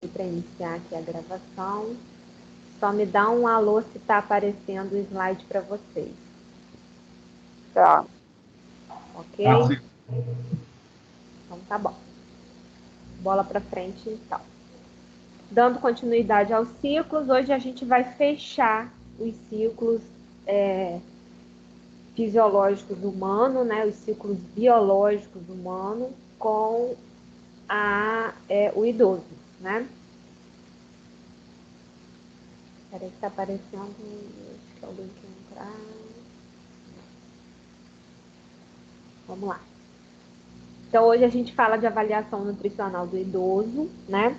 para iniciar aqui a gravação. Só me dá um alô se está aparecendo o slide para vocês. Tá. Ok? Então tá bom. Bola para frente então. Dando continuidade aos ciclos, hoje a gente vai fechar os ciclos fisiológicos humanos, né, os ciclos biológicos humanos com o idoso, né? Peraí que está aparecendo, acho que alguém quer entrar. Vamos lá. Então, hoje a gente fala de avaliação nutricional do idoso, né?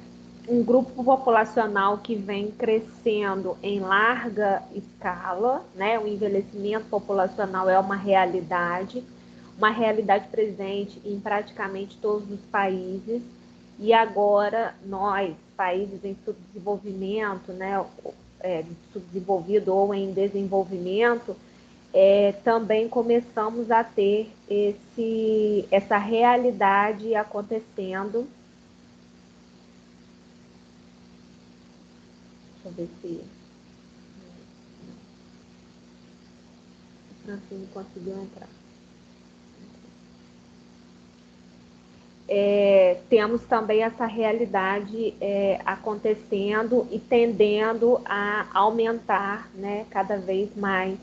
Um grupo populacional que vem crescendo em larga escala, né? O envelhecimento populacional é uma realidade presente em praticamente todos os países. E agora, nós, países em subdesenvolvimento, né? Subdesenvolvido ou em desenvolvimento, também começamos a ter essa realidade acontecendo. Deixa eu ver se o Francine conseguiu entrar. Temos também essa realidade acontecendo e tendendo a aumentar, né, cada vez mais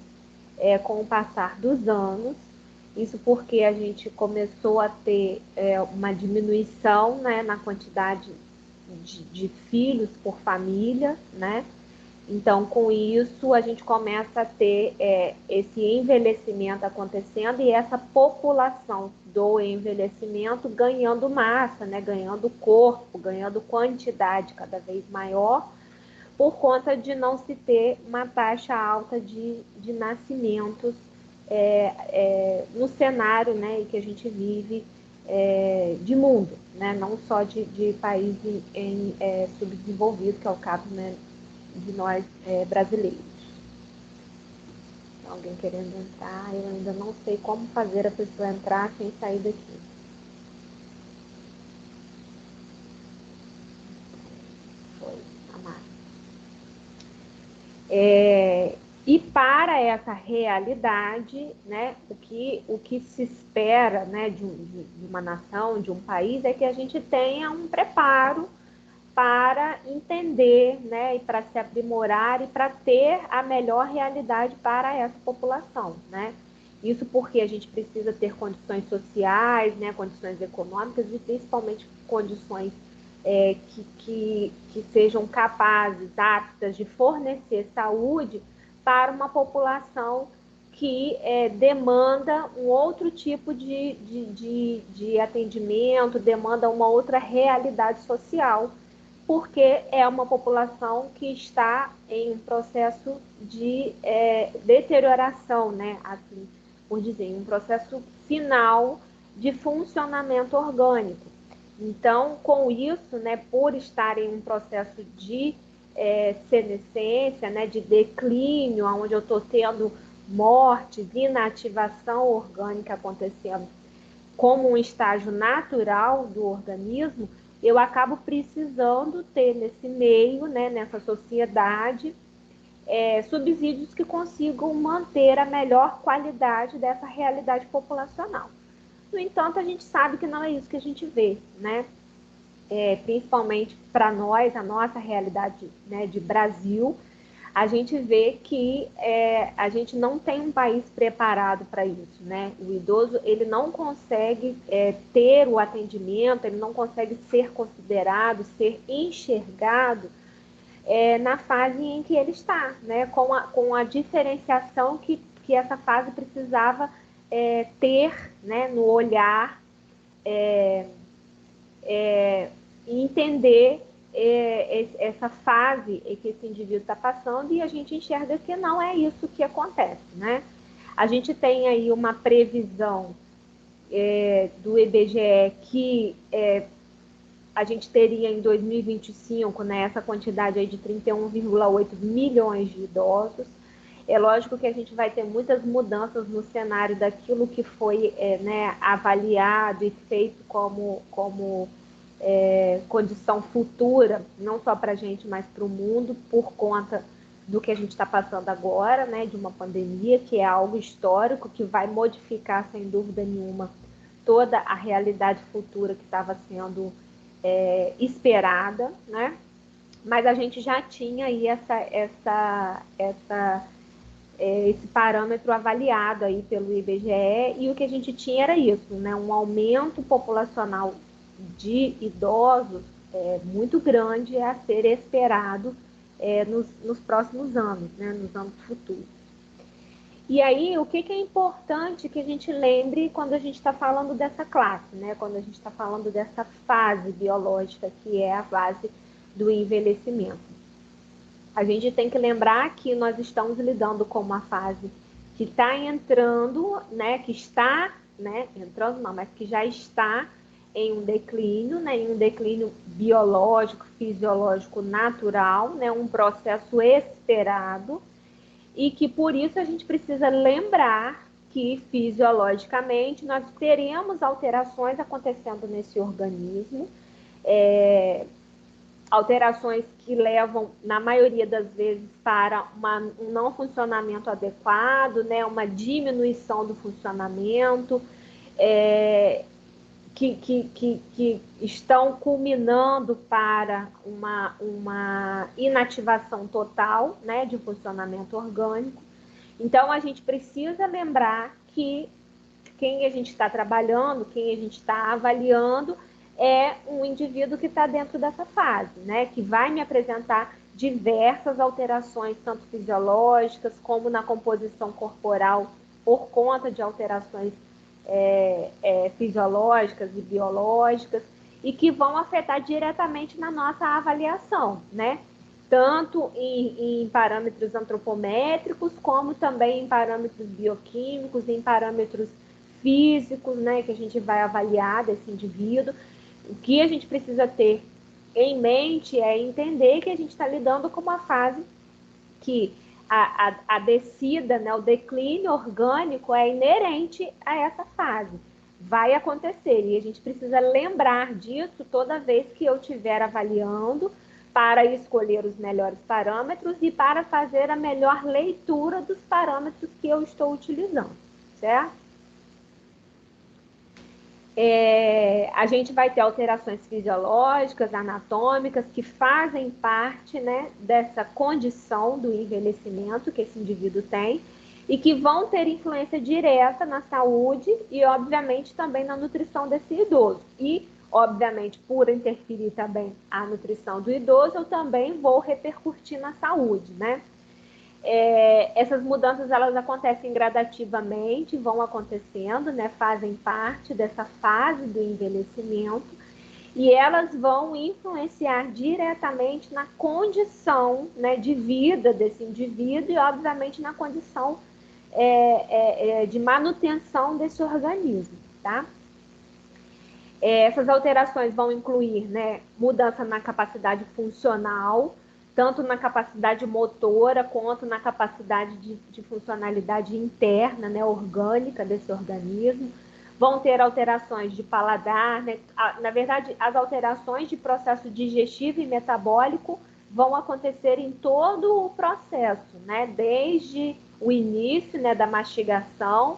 com o passar dos anos. Isso porque a gente começou a ter uma diminuição, né, na quantidade de filhos por família, né? Então, com isso, a gente começa a ter esse envelhecimento acontecendo e essa população do envelhecimento ganhando massa, né? Ganhando corpo, ganhando quantidade cada vez maior, por conta de não se ter uma taxa alta de nascimentos no cenário, né, que a gente vive de mundo, né, não só de países subdesenvolvidos, que é o caso, né, de nós brasileiros. Então, alguém querendo entrar, eu ainda não sei como fazer a pessoa entrar sem sair daqui. Foi, a Márcia. E para essa realidade, né, o que se espera, né, de uma nação, de um país, é que a gente tenha um preparo para entender, né, e para se aprimorar e para ter a melhor realidade para essa população, né? Isso porque a gente precisa ter condições sociais, né, condições econômicas e principalmente condições que sejam capazes, aptas de fornecer saúde para uma população que demanda um outro tipo de atendimento, demanda uma outra realidade social, porque é uma população que está em um processo de deterioração, né? Assim, por dizer, um processo final de funcionamento orgânico. Então, com isso, né, por estar em um processo de senescência, né, de declínio, onde eu estou tendo mortes, inativação orgânica acontecendo como um estágio natural do organismo, eu acabo precisando ter nesse meio, né, nessa sociedade, subsídios que consigam manter a melhor qualidade dessa realidade populacional. No entanto, a gente sabe que não é isso que a gente vê, né? Principalmente para nós, a nossa realidade, né, de Brasil, a gente vê que a gente não tem um país preparado para isso, né? O idoso, ele não consegue ter o atendimento, ele não consegue ser considerado, ser enxergado na fase em que ele está, né? Com a diferenciação que essa fase precisava ter, né, no olhar, e entender essa fase que esse indivíduo está passando, e a gente enxerga que não é isso que acontece, né? A gente tem aí uma previsão do IBGE que a gente teria em 2025, né, essa quantidade aí de 31,8 milhões de idosos. É lógico que a gente vai ter muitas mudanças no cenário daquilo que foi né, avaliado e feito como condição futura, não só para a gente, mas para o mundo, por conta do que a gente está passando agora, né, de uma pandemia, que é algo histórico, que vai modificar, sem dúvida nenhuma, toda a realidade futura que estava sendo esperada, né? Mas a gente já tinha aí esse parâmetro avaliado aí pelo IBGE, e o que a gente tinha era isso, né? Um aumento populacional de idosos muito grande a ser esperado nos próximos anos, né? Nos anos futuros. E aí, o que é importante que a gente lembre quando a gente está falando dessa classe, né? Quando a gente está falando dessa fase biológica, que é a fase do envelhecimento. A gente tem que lembrar que nós estamos lidando com uma fase que está entrando, né? Que está, né? Entrando não, mas que já está em um declínio, né? Em um declínio biológico, fisiológico, natural, né? Um processo esperado, e que por isso a gente precisa lembrar que fisiologicamente nós teremos alterações acontecendo nesse organismo, alterações que levam, na maioria das vezes, para um não funcionamento adequado, né, uma diminuição do funcionamento, que estão culminando para uma inativação total, né, de funcionamento orgânico. Então, a gente precisa lembrar que quem a gente está trabalhando, quem a gente está avaliando, é um indivíduo que está dentro dessa fase, né, que vai me apresentar diversas alterações, tanto fisiológicas como na composição corporal, por conta de alterações fisiológicas e biológicas, e que vão afetar diretamente na nossa avaliação, né? Tanto em parâmetros antropométricos, como também em parâmetros bioquímicos, em parâmetros físicos, né, que a gente vai avaliar desse indivíduo. O que a gente precisa ter em mente é entender que a gente está lidando com uma fase que a descida, né, o declínio orgânico é inerente a essa fase. Vai acontecer, e a gente precisa lembrar disso toda vez que eu estiver avaliando, para escolher os melhores parâmetros e para fazer a melhor leitura dos parâmetros que eu estou utilizando, certo? A gente vai ter alterações fisiológicas, anatômicas, que fazem parte, né, dessa condição do envelhecimento que esse indivíduo tem, e que vão ter influência direta na saúde e, obviamente, também na nutrição desse idoso. E, obviamente, por interferir também a nutrição do idoso, eu também vou repercutir na saúde, né? Essas mudanças, elas acontecem gradativamente, vão acontecendo, né, fazem parte dessa fase do envelhecimento, e elas vão influenciar diretamente na condição, né, de vida desse indivíduo e, obviamente, na condição de manutenção desse organismo, tá? Essas alterações vão incluir, né, mudança na capacidade funcional, tanto na capacidade motora quanto na capacidade de funcionalidade interna, né, orgânica desse organismo. Vão ter alterações de paladar, né? Na verdade, as alterações de processo digestivo e metabólico vão acontecer em todo o processo, né? Desde o início, né, da mastigação,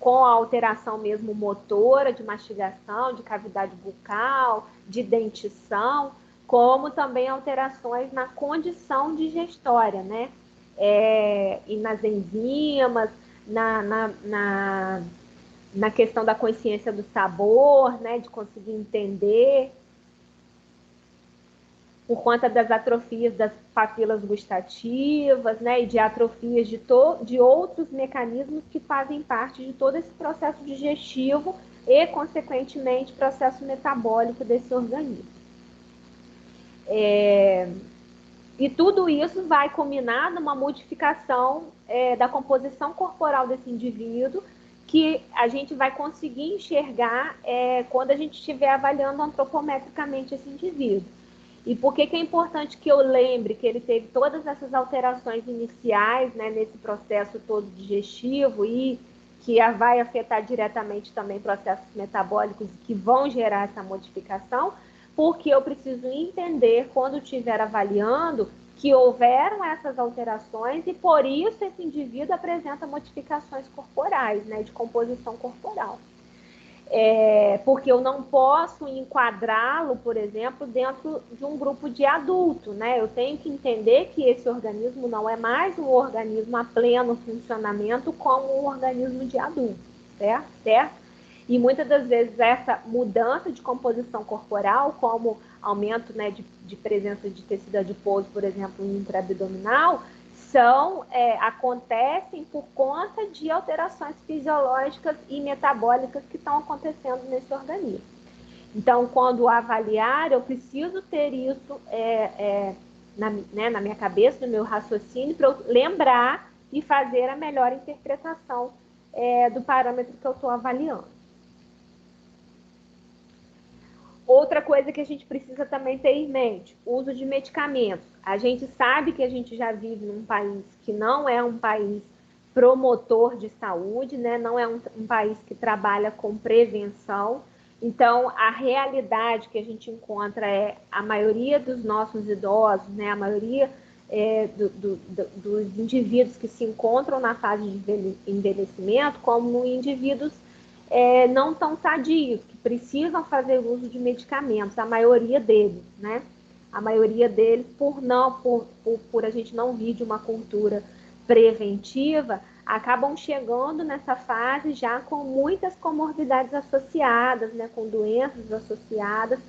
com a alteração mesmo motora, de mastigação, de cavidade bucal, de dentição, como também alterações na condição digestória, né? E nas enzimas, na questão da consciência do sabor, né? De conseguir entender, por conta das atrofias das papilas gustativas, né, e de atrofias de outros mecanismos que fazem parte de todo esse processo digestivo e, consequentemente, processo metabólico desse organismo. E tudo isso vai culminar numa modificação da composição corporal desse indivíduo, que a gente vai conseguir enxergar quando a gente estiver avaliando antropometricamente esse indivíduo. E por que é importante que eu lembre que ele teve todas essas alterações iniciais, né, nesse processo todo digestivo, e que vai afetar diretamente também processos metabólicos que vão gerar essa modificação, porque eu preciso entender, quando estiver avaliando, que houveram essas alterações e por isso esse indivíduo apresenta modificações corporais, né, de composição corporal. Porque eu não posso enquadrá-lo, por exemplo, dentro de um grupo de adulto, né? Eu tenho que entender que esse organismo não é mais um organismo a pleno funcionamento como um organismo de adulto, certo? E muitas das vezes essa mudança de composição corporal, como aumento, né, de presença de tecido adiposo, por exemplo, intraabdominal, acontecem por conta de alterações fisiológicas e metabólicas que estão acontecendo nesse organismo. Então, quando avaliar, eu preciso ter isso na minha cabeça, no meu raciocínio, para eu lembrar e fazer a melhor interpretação do parâmetro que eu estou avaliando. Outra coisa que a gente precisa também ter em mente, uso de medicamentos. A gente sabe que a gente já vive num país que não é um país promotor de saúde, né? Não é um país que trabalha com prevenção. Então, a realidade que a gente encontra é a maioria dos nossos idosos, né? A maioria dos indivíduos que se encontram na fase de envelhecimento como indivíduos não tão sadios, que precisam fazer uso de medicamentos, a maioria deles, né? A maioria deles, por a gente não vir de uma cultura preventiva, acabam chegando nessa fase já com muitas comorbidades associadas, né? Com doenças associadas,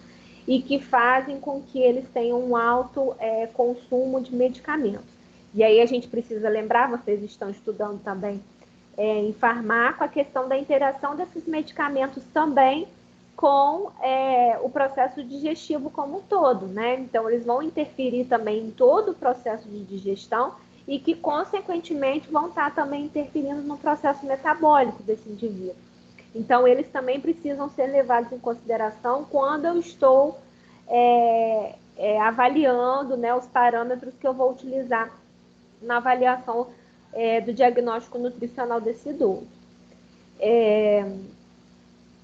e que fazem com que eles tenham um alto consumo de medicamentos. E aí a gente precisa lembrar, vocês estão estudando também em farmácia, a questão da interação desses medicamentos também com o processo digestivo como um todo, né? Então, eles vão interferir também em todo o processo de digestão e que, consequentemente, vão estar também interferindo no processo metabólico desse indivíduo. Então, eles também precisam ser levados em consideração quando eu estou avaliando, né, os parâmetros que eu vou utilizar na avaliação do diagnóstico nutricional desse idoso.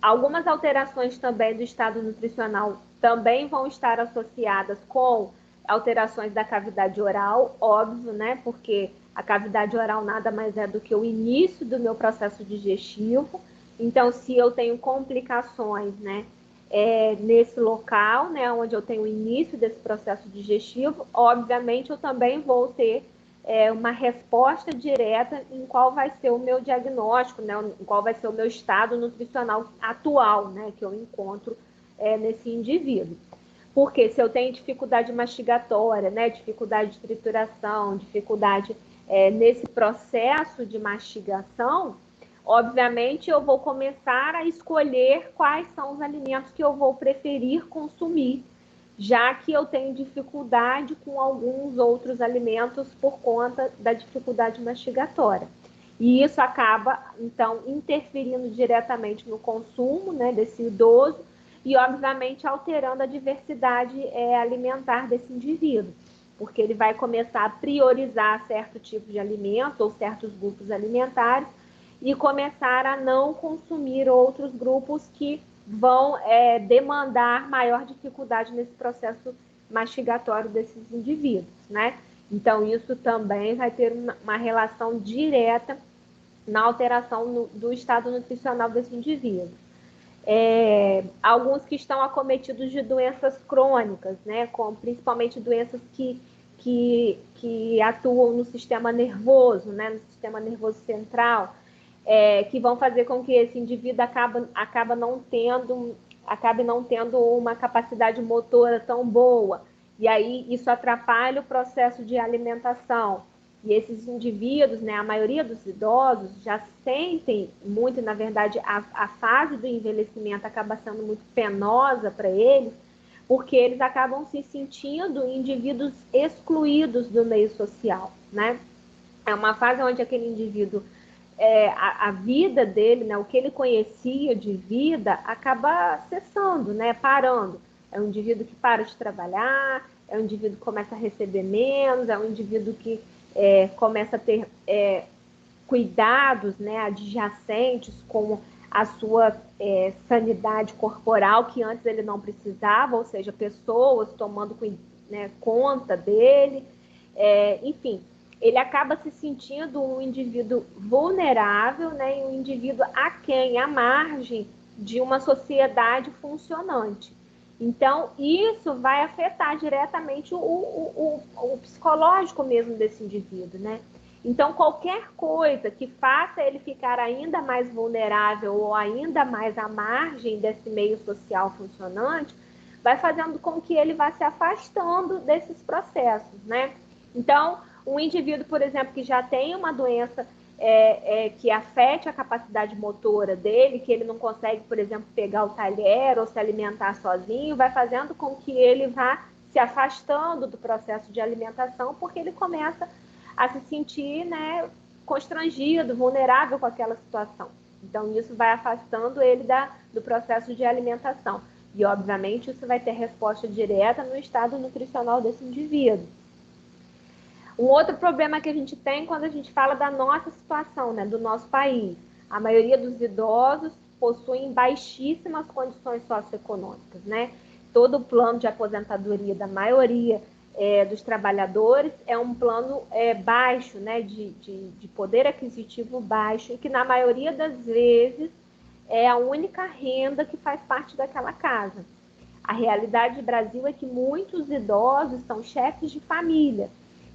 Algumas alterações também do estado nutricional também vão estar associadas com alterações da cavidade oral, óbvio, né? Porque a cavidade oral nada mais é do que o início do meu processo digestivo. Então, se eu tenho complicações, né, nesse local, né, onde eu tenho o início desse processo digestivo, obviamente eu também vou ter uma resposta direta em qual vai ser o meu diagnóstico, né, em qual vai ser o meu estado nutricional atual, né, que eu encontro nesse indivíduo. Porque se eu tenho dificuldade mastigatória, né, dificuldade de trituração, dificuldade nesse processo de mastigação, obviamente eu vou começar a escolher quais são os alimentos que eu vou preferir consumir, já que eu tenho dificuldade com alguns outros alimentos por conta da dificuldade mastigatória. E isso acaba, então, interferindo diretamente no consumo, né, desse idoso e, obviamente, alterando a diversidade alimentar desse indivíduo, porque ele vai começar a priorizar certo tipo de alimento ou certos grupos alimentares e começar a não consumir outros grupos que vão demandar maior dificuldade nesse processo mastigatório desses indivíduos, né? Então, isso também vai ter uma relação direta na alteração do estado nutricional desse indivíduo. Alguns que estão acometidos de doenças crônicas, né? Como principalmente doenças que atuam no sistema nervoso, né? No sistema nervoso central, que vão fazer com que esse indivíduo acabe não tendo uma capacidade motora tão boa. E aí isso atrapalha o processo de alimentação. E esses indivíduos, né, a maioria dos idosos, já sentem muito, na verdade, a fase do envelhecimento acaba sendo muito penosa para eles, porque eles acabam se sentindo indivíduos excluídos do meio social, né? É uma fase onde aquele indivíduo a vida dele, né, o que ele conhecia de vida, acaba cessando, né, parando. É um indivíduo que para de trabalhar, é um indivíduo que começa a receber menos, é um indivíduo que começa a ter cuidados, né, adjacentes com a sua sanidade corporal, que antes ele não precisava, ou seja, pessoas tomando, né, conta dele, enfim, ele acaba se sentindo um indivíduo vulnerável, né, e um indivíduo aquém, à margem de uma sociedade funcionante. Então, isso vai afetar diretamente o psicológico mesmo desse indivíduo, né? Então, qualquer coisa que faça ele ficar ainda mais vulnerável ou ainda mais à margem desse meio social funcionante, vai fazendo com que ele vá se afastando desses processos, né? Então, um indivíduo, por exemplo, que já tem uma doença que afete a capacidade motora dele, que ele não consegue, por exemplo, pegar o talher ou se alimentar sozinho, vai fazendo com que ele vá se afastando do processo de alimentação, porque ele começa a se sentir, né, constrangido, vulnerável com aquela situação. Então, isso vai afastando ele do processo de alimentação. E, obviamente, isso vai ter resposta direta no estado nutricional desse indivíduo. Um outro problema que a gente tem quando a gente fala da nossa situação, né, do nosso país. A maioria dos idosos possuem baixíssimas condições socioeconômicas, né? Todo o plano de aposentadoria da maioria dos trabalhadores é um plano baixo, né, de poder aquisitivo baixo, e que na maioria das vezes é a única renda que faz parte daquela casa. A realidade do Brasil é que muitos idosos são chefes de família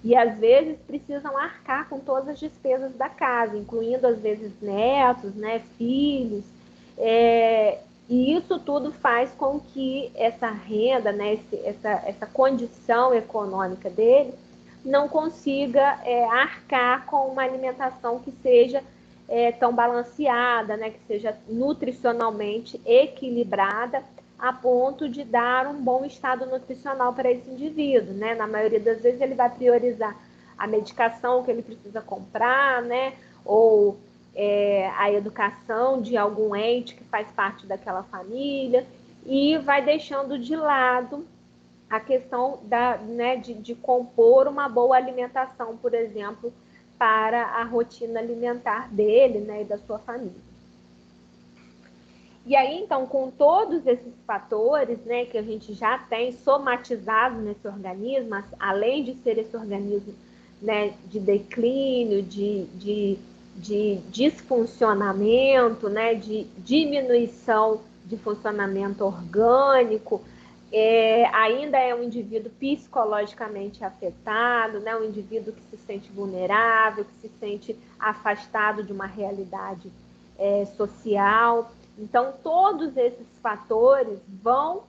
e às vezes precisam arcar com todas as despesas da casa, incluindo às vezes netos, né, filhos, e isso tudo faz com que essa renda, né, essa condição econômica dele não consiga arcar com uma alimentação que seja tão balanceada, né, que seja nutricionalmente equilibrada, a ponto de dar um bom estado nutricional para esse indivíduo, né? Na maioria das vezes ele vai priorizar a medicação que ele precisa comprar, né? Ou a educação de algum ente que faz parte daquela família, e vai deixando de lado a questão de compor uma boa alimentação, por exemplo, para a rotina alimentar dele, né, e da sua família. E aí, então, com todos esses fatores, né, que a gente já tem somatizados nesse organismo, além de ser esse organismo, né, de declínio, de disfuncionamento, né, de diminuição de funcionamento orgânico, ainda é um indivíduo psicologicamente afetado, né, um indivíduo que se sente vulnerável, que se sente afastado de uma realidade social. Então, todos esses fatores vão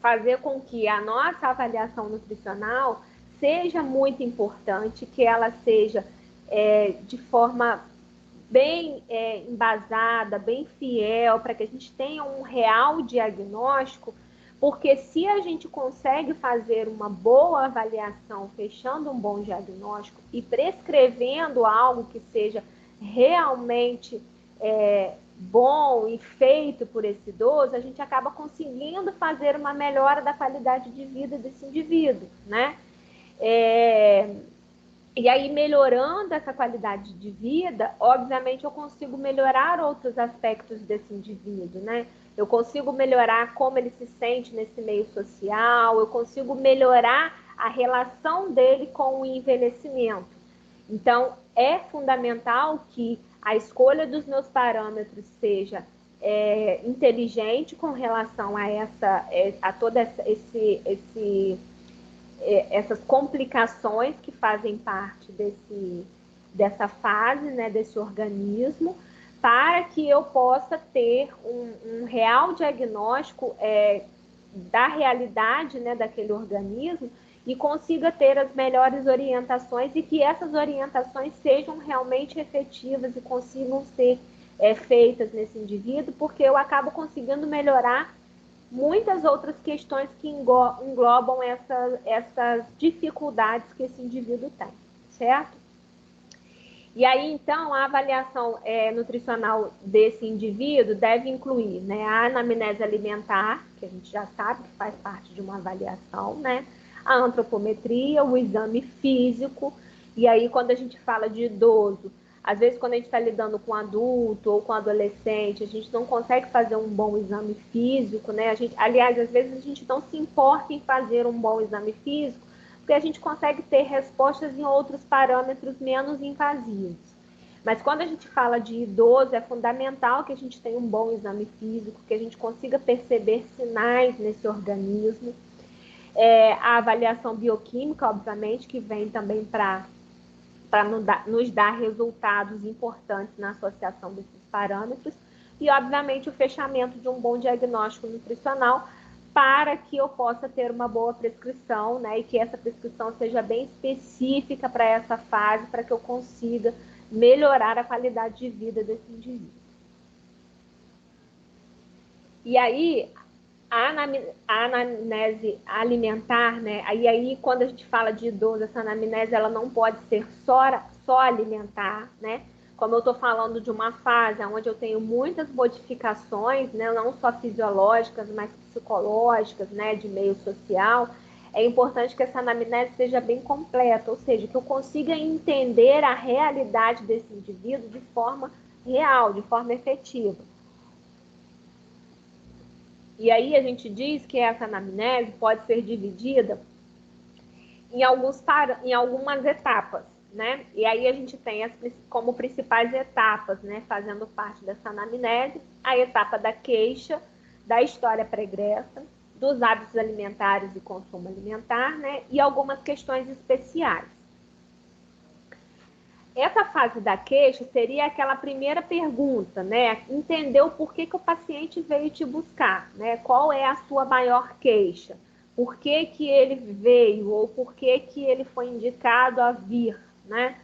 fazer com que a nossa avaliação nutricional seja muito importante, que ela seja de forma bem embasada, bem fiel, para que a gente tenha um real diagnóstico, porque se a gente consegue fazer uma boa avaliação, fechando um bom diagnóstico e prescrevendo algo que seja realmente bom e feito por esse idoso, a gente acaba conseguindo fazer uma melhora da qualidade de vida desse indivíduo, né? E aí, melhorando essa qualidade de vida, obviamente eu consigo melhorar outros aspectos desse indivíduo, né? Eu consigo melhorar como ele se sente nesse meio social, eu consigo melhorar a relação dele com o envelhecimento. Então, é fundamental que a escolha dos meus parâmetros seja inteligente com relação a todo essas complicações que fazem parte dessa fase, né, desse organismo, para que eu possa ter um real diagnóstico da realidade, né, daquele organismo, e consiga ter as melhores orientações e que essas orientações sejam realmente efetivas e consigam ser feitas nesse indivíduo, porque eu acabo conseguindo melhorar muitas outras questões que englobam essas dificuldades que esse indivíduo tem, certo? E aí, então, a avaliação nutricional desse indivíduo deve incluir, né, a anamnese alimentar, que a gente já sabe que faz parte de uma avaliação, né, a antropometria, o exame físico, e aí, quando a gente fala de idoso, Às vezes, quando a gente está lidando com adulto ou com adolescente, a gente não consegue fazer um bom exame físico, né? Aliás, às vezes a gente não se importa em fazer um bom exame físico, porque a gente consegue ter respostas em outros parâmetros menos invasivos. Mas quando a gente fala de idoso, é fundamental que a gente tenha um bom exame físico, que a gente consiga perceber sinais nesse organismo. A avaliação bioquímica, obviamente, que vem também para nos dar resultados importantes na associação desses parâmetros. E, obviamente, o fechamento de um bom diagnóstico nutricional para que eu possa ter uma boa prescrição, né? E que essa prescrição seja bem específica para essa fase, para que eu consiga melhorar a qualidade de vida desse indivíduo. E aí, a anamnese alimentar, né? E aí, quando a gente fala de idoso, essa anamnese ela não pode ser só alimentar, né? Como eu estou falando de uma fase onde eu tenho muitas modificações, né? Não só fisiológicas, mas psicológicas, né? De meio social, é importante que essa anamnese seja bem completa, ou seja, que eu consiga entender a realidade desse indivíduo de forma real, de forma efetiva. E aí a gente diz que essa anamnese pode ser dividida em algumas etapas, né? E aí a gente tem como principais etapas, né, fazendo parte dessa anamnese, a etapa da queixa, da história pregressa, dos hábitos alimentares e consumo alimentar, né? E algumas questões especiais. Essa fase da queixa seria aquela primeira pergunta, né? Entender o porquê que o paciente veio te buscar, né? Qual é a sua maior queixa? Por que que ele veio ou por que que ele foi indicado a vir, né?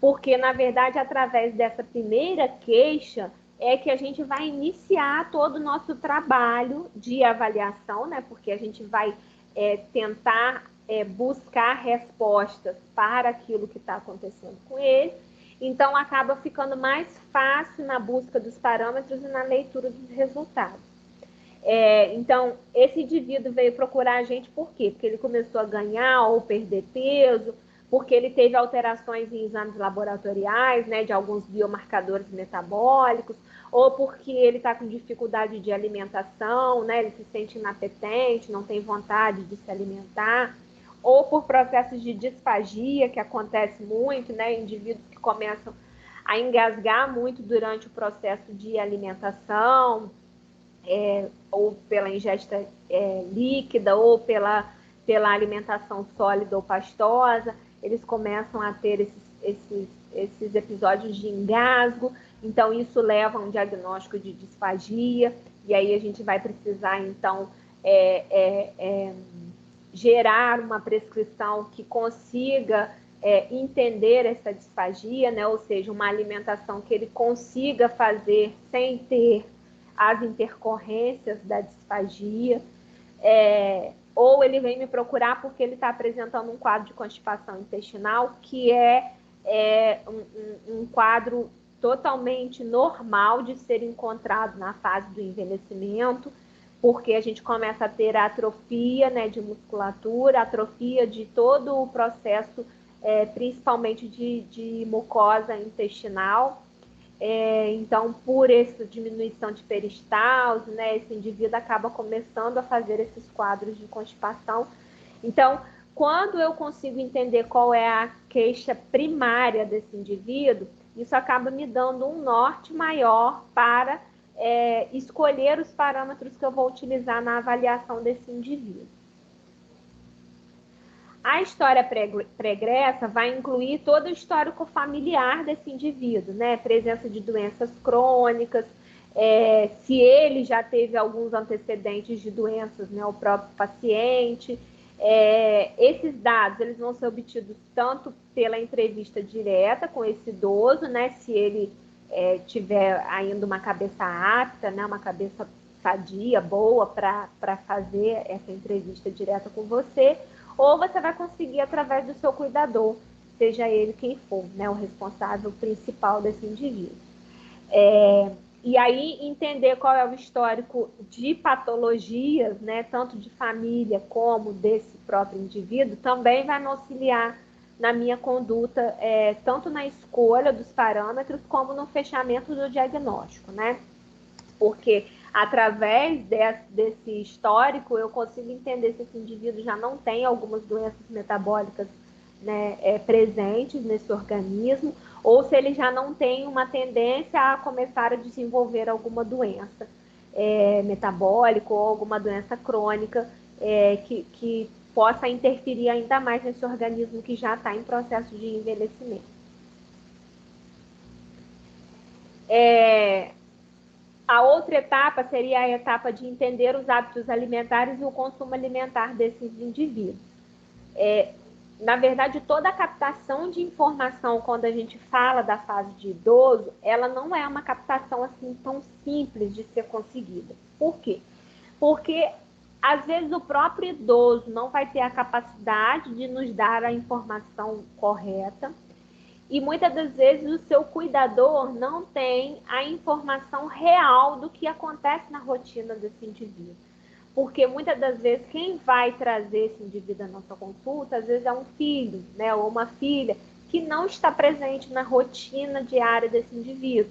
Porque, na verdade, através dessa primeira queixa é que a gente vai iniciar todo o nosso trabalho de avaliação, né? Porque a gente vai tentar buscar respostas para aquilo que está acontecendo com ele. Então, acaba ficando mais fácil na busca dos parâmetros e na leitura dos resultados. Então, esse indivíduo veio procurar a gente por quê? Porque ele começou a ganhar ou perder peso, porque ele teve alterações em exames laboratoriais, né, de alguns biomarcadores metabólicos, ou porque ele está com dificuldade de alimentação, né, ele se sente inapetente, não tem vontade de se alimentar, ou por processos de disfagia, que acontece muito, né, indivíduos que começam a engasgar muito durante o processo de alimentação, ou pela ingesta líquida, ou pela alimentação sólida ou pastosa, eles começam a ter esses episódios de engasgo, então isso leva a um diagnóstico de disfagia, e aí a gente vai precisar, então, gerar uma prescrição que consiga entender essa disfagia, né? Ou seja, uma alimentação que ele consiga fazer sem ter as intercorrências da disfagia, ou ele vem me procurar porque ele está apresentando um quadro de constipação intestinal, que um quadro totalmente normal de ser encontrado na fase do envelhecimento, porque a gente começa a ter a atrofia, né, de musculatura, atrofia de todo o processo, principalmente de mucosa intestinal. Então, por essa diminuição de peristalse, né, esse indivíduo acaba começando a fazer esses quadros de constipação. Então, quando eu consigo entender qual é a queixa primária desse indivíduo, isso acaba me dando um norte maior para escolher os parâmetros que eu vou utilizar na avaliação desse indivíduo. A história pregressa vai incluir todo o histórico familiar desse indivíduo, né? Presença de doenças crônicas, se ele já teve alguns antecedentes de doenças, né? O próprio paciente. Esses dados eles vão ser obtidos tanto pela entrevista direta com esse idoso, né? Se ele tiver ainda uma cabeça apta, né? Uma cabeça sadia, boa para fazer essa entrevista direta com você, ou você vai conseguir através do seu cuidador, seja ele quem for, né, o responsável principal desse indivíduo. E aí entender qual é o histórico de patologias, né, tanto de família como desse próprio indivíduo, também vai me auxiliar na minha conduta, tanto na escolha dos parâmetros como no fechamento do diagnóstico, né? Porque através desse histórico eu consigo entender se esse indivíduo já não tem algumas doenças metabólicas, né, presentes nesse organismo, ou se ele já não tem uma tendência a começar a desenvolver alguma doença metabólica ou alguma doença crônica que possa interferir ainda mais nesse organismo que já está em processo de envelhecimento. A outra etapa seria a etapa de entender os hábitos alimentares e o consumo alimentar desses indivíduos. Na verdade, toda a captação de informação, quando a gente fala da fase de idoso, ela não é uma captação assim tão simples de ser conseguida. Por quê? Porque, às vezes, o próprio idoso não vai ter a capacidade de nos dar a informação correta e, muitas das vezes, o seu cuidador não tem a informação real do que acontece na rotina desse indivíduo. Porque muitas das vezes quem vai trazer esse indivíduo à nossa consulta, às vezes é um filho, né, ou uma filha, que não está presente na rotina diária desse indivíduo.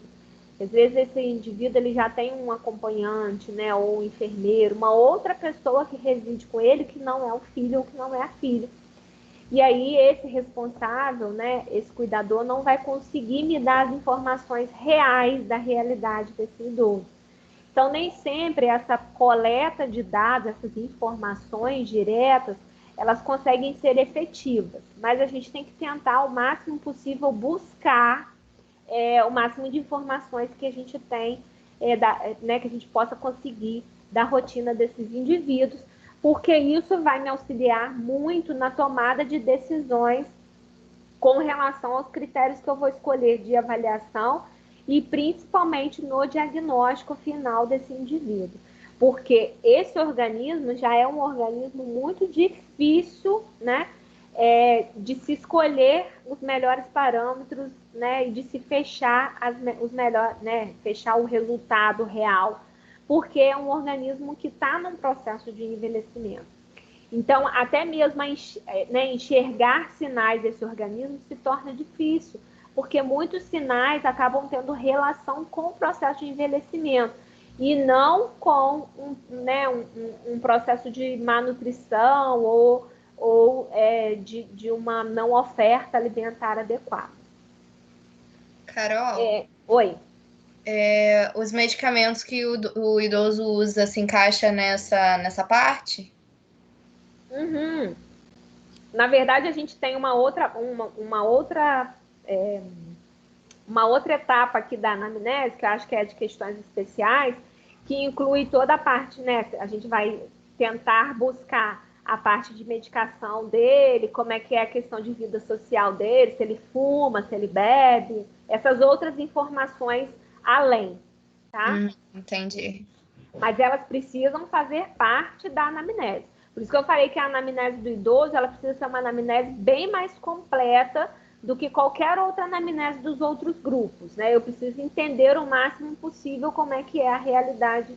Às vezes esse indivíduo ele já tem um acompanhante, né, ou um enfermeiro, uma outra pessoa que reside com ele que não é o filho ou que não é a filha. E aí esse responsável, né, esse cuidador não vai conseguir me dar as informações reais da realidade desse idoso. Então, nem sempre essa coleta de dados, essas informações diretas, elas conseguem ser efetivas. Mas a gente tem que tentar o máximo possível buscar o máximo de informações que a gente tem, né, que a gente possa conseguir da rotina desses indivíduos, porque isso vai me auxiliar muito na tomada de decisões com relação aos critérios que eu vou escolher de avaliação e principalmente no diagnóstico final desse indivíduo. Porque esse organismo já é um organismo muito difícil, né, de se escolher os melhores parâmetros, né, e de se fechar os melhores, né, fechar o resultado real, porque é um organismo que está num processo de envelhecimento. Então, até mesmo enxergar sinais desse organismo se torna difícil, porque muitos sinais acabam tendo relação com o processo de envelhecimento e não com um processo de má nutrição ou de uma não oferta alimentar adequada. Carol? Oi. Os medicamentos que o idoso usa se encaixa nessa parte? Uhum. Na verdade, a gente tem uma outra etapa aqui da anamnese, que eu acho que é de questões especiais, que inclui toda a parte, né? A gente vai tentar buscar a parte de medicação dele, como é que é a questão de vida social dele, se ele fuma, se ele bebe, essas outras informações além, tá? Entendi. Mas elas precisam fazer parte da anamnese. Por isso que eu falei que a anamnese do idoso, ela precisa ser uma anamnese bem mais completa do que qualquer outra anamnese dos outros grupos, né? Eu preciso entender o máximo possível como é que é a realidade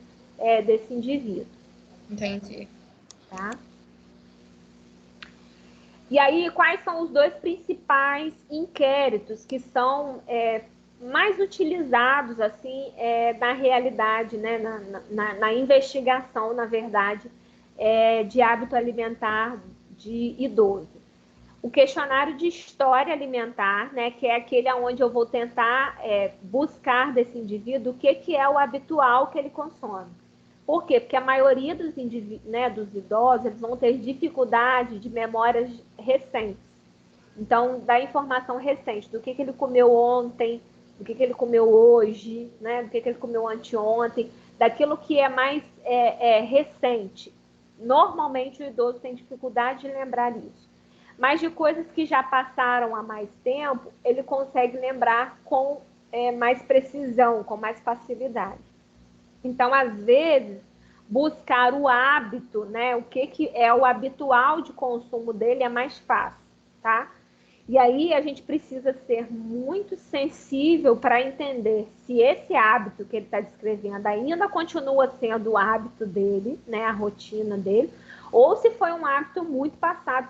desse indivíduo. Entendi. Tá? E aí, quais são os dois principais inquéritos que são mais utilizados assim na realidade, né? na investigação, na verdade, de hábito alimentar de idoso? O questionário de história alimentar, né, que é aquele onde eu vou tentar buscar desse indivíduo o que é o habitual que ele consome. Por quê? Porque a maioria dos idosos eles vão ter dificuldade de memórias recentes. Então, da informação recente, do que ele comeu ontem, do que ele comeu hoje, né, do que ele comeu anteontem, daquilo que é mais recente. Normalmente, o idoso tem dificuldade de lembrar isso. Mas de coisas que já passaram há mais tempo, ele consegue lembrar com mais precisão, com mais facilidade. Então, às vezes, buscar o hábito, né, o que é o habitual de consumo dele é mais fácil, tá? E aí a gente precisa ser muito sensível para entender se esse hábito que ele está descrevendo ainda continua sendo o hábito dele, né, a rotina dele, ou se foi um hábito muito passado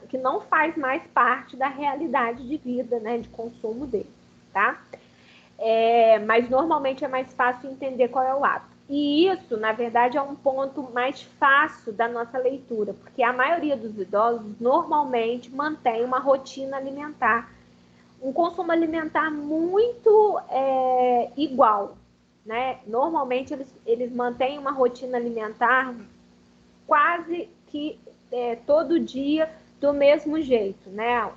que não faz mais parte da realidade de vida, né, de consumo dele, tá? Mas normalmente é mais fácil entender qual é o hábito. E isso, na verdade, é um ponto mais fácil da nossa leitura, porque a maioria dos idosos normalmente mantém uma rotina alimentar, um consumo alimentar muito igual, né? Normalmente eles mantêm uma rotina alimentar quase que todo dia do mesmo jeito, né?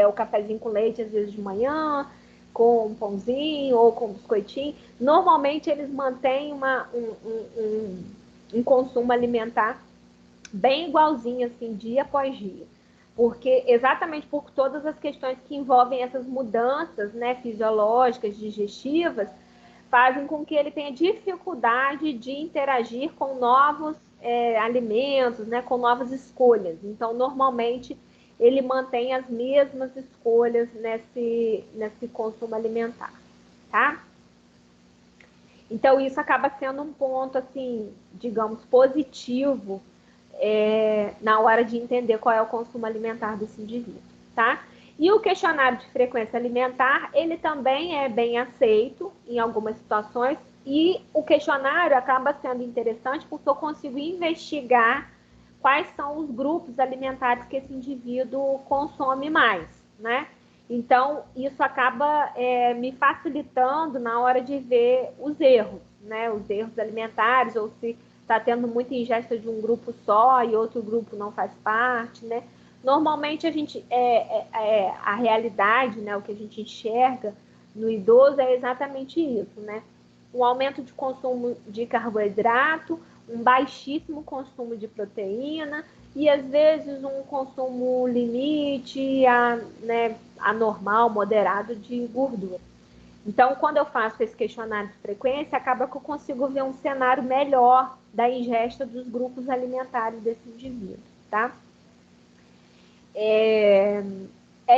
O cafezinho com leite, às vezes de manhã, com um pãozinho ou com um biscoitinho. Normalmente eles mantêm um consumo alimentar bem igualzinho, assim, dia após dia. Porque exatamente por todas as questões que envolvem essas mudanças, né, fisiológicas, digestivas, fazem com que ele tenha dificuldade de interagir com novos alimentos, né, com novas escolhas. Então, normalmente, ele mantém as mesmas escolhas nesse consumo alimentar, tá? Então, isso acaba sendo um ponto, assim, digamos, positivo na hora de entender qual é o consumo alimentar desse indivíduo, tá? E o questionário de frequência alimentar, ele também é bem aceito em algumas situações, e o questionário acaba sendo interessante porque eu consigo investigar quais são os grupos alimentares que esse indivíduo consome mais, né? Então, isso acaba me facilitando na hora de ver os erros, né? Os erros alimentares, ou se está tendo muita ingesta de um grupo só e outro grupo não faz parte, né? Normalmente a realidade, né, o que a gente enxerga no idoso é exatamente isso, né? Um aumento de consumo de carboidrato, um baixíssimo consumo de proteína e às vezes um consumo limite, né, anormal, moderado de gordura. Então, quando eu faço esse questionário de frequência, acaba que eu consigo ver um cenário melhor da ingesta dos grupos alimentares desse indivíduo, tá? É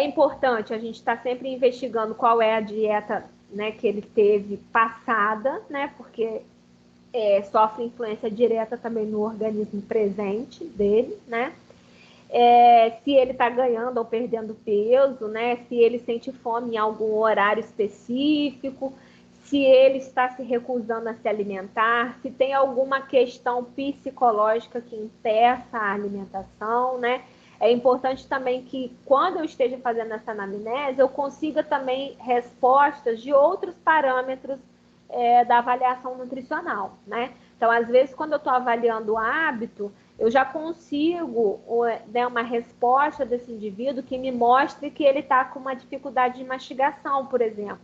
importante a gente estar sempre investigando qual é a dieta, né, que ele teve passada, né, porque sofre influência direta também no organismo presente dele, né? Se ele está ganhando ou perdendo peso, né? Se ele sente fome em algum horário específico, se ele está se recusando a se alimentar, se tem alguma questão psicológica que impeça a alimentação, né? É importante também que, quando eu esteja fazendo essa anamnese, eu consiga também respostas de outros parâmetros da avaliação nutricional, né? Então, às vezes, quando eu estou avaliando o hábito, eu já consigo dar uma resposta desse indivíduo que me mostre que ele está com uma dificuldade de mastigação, por exemplo.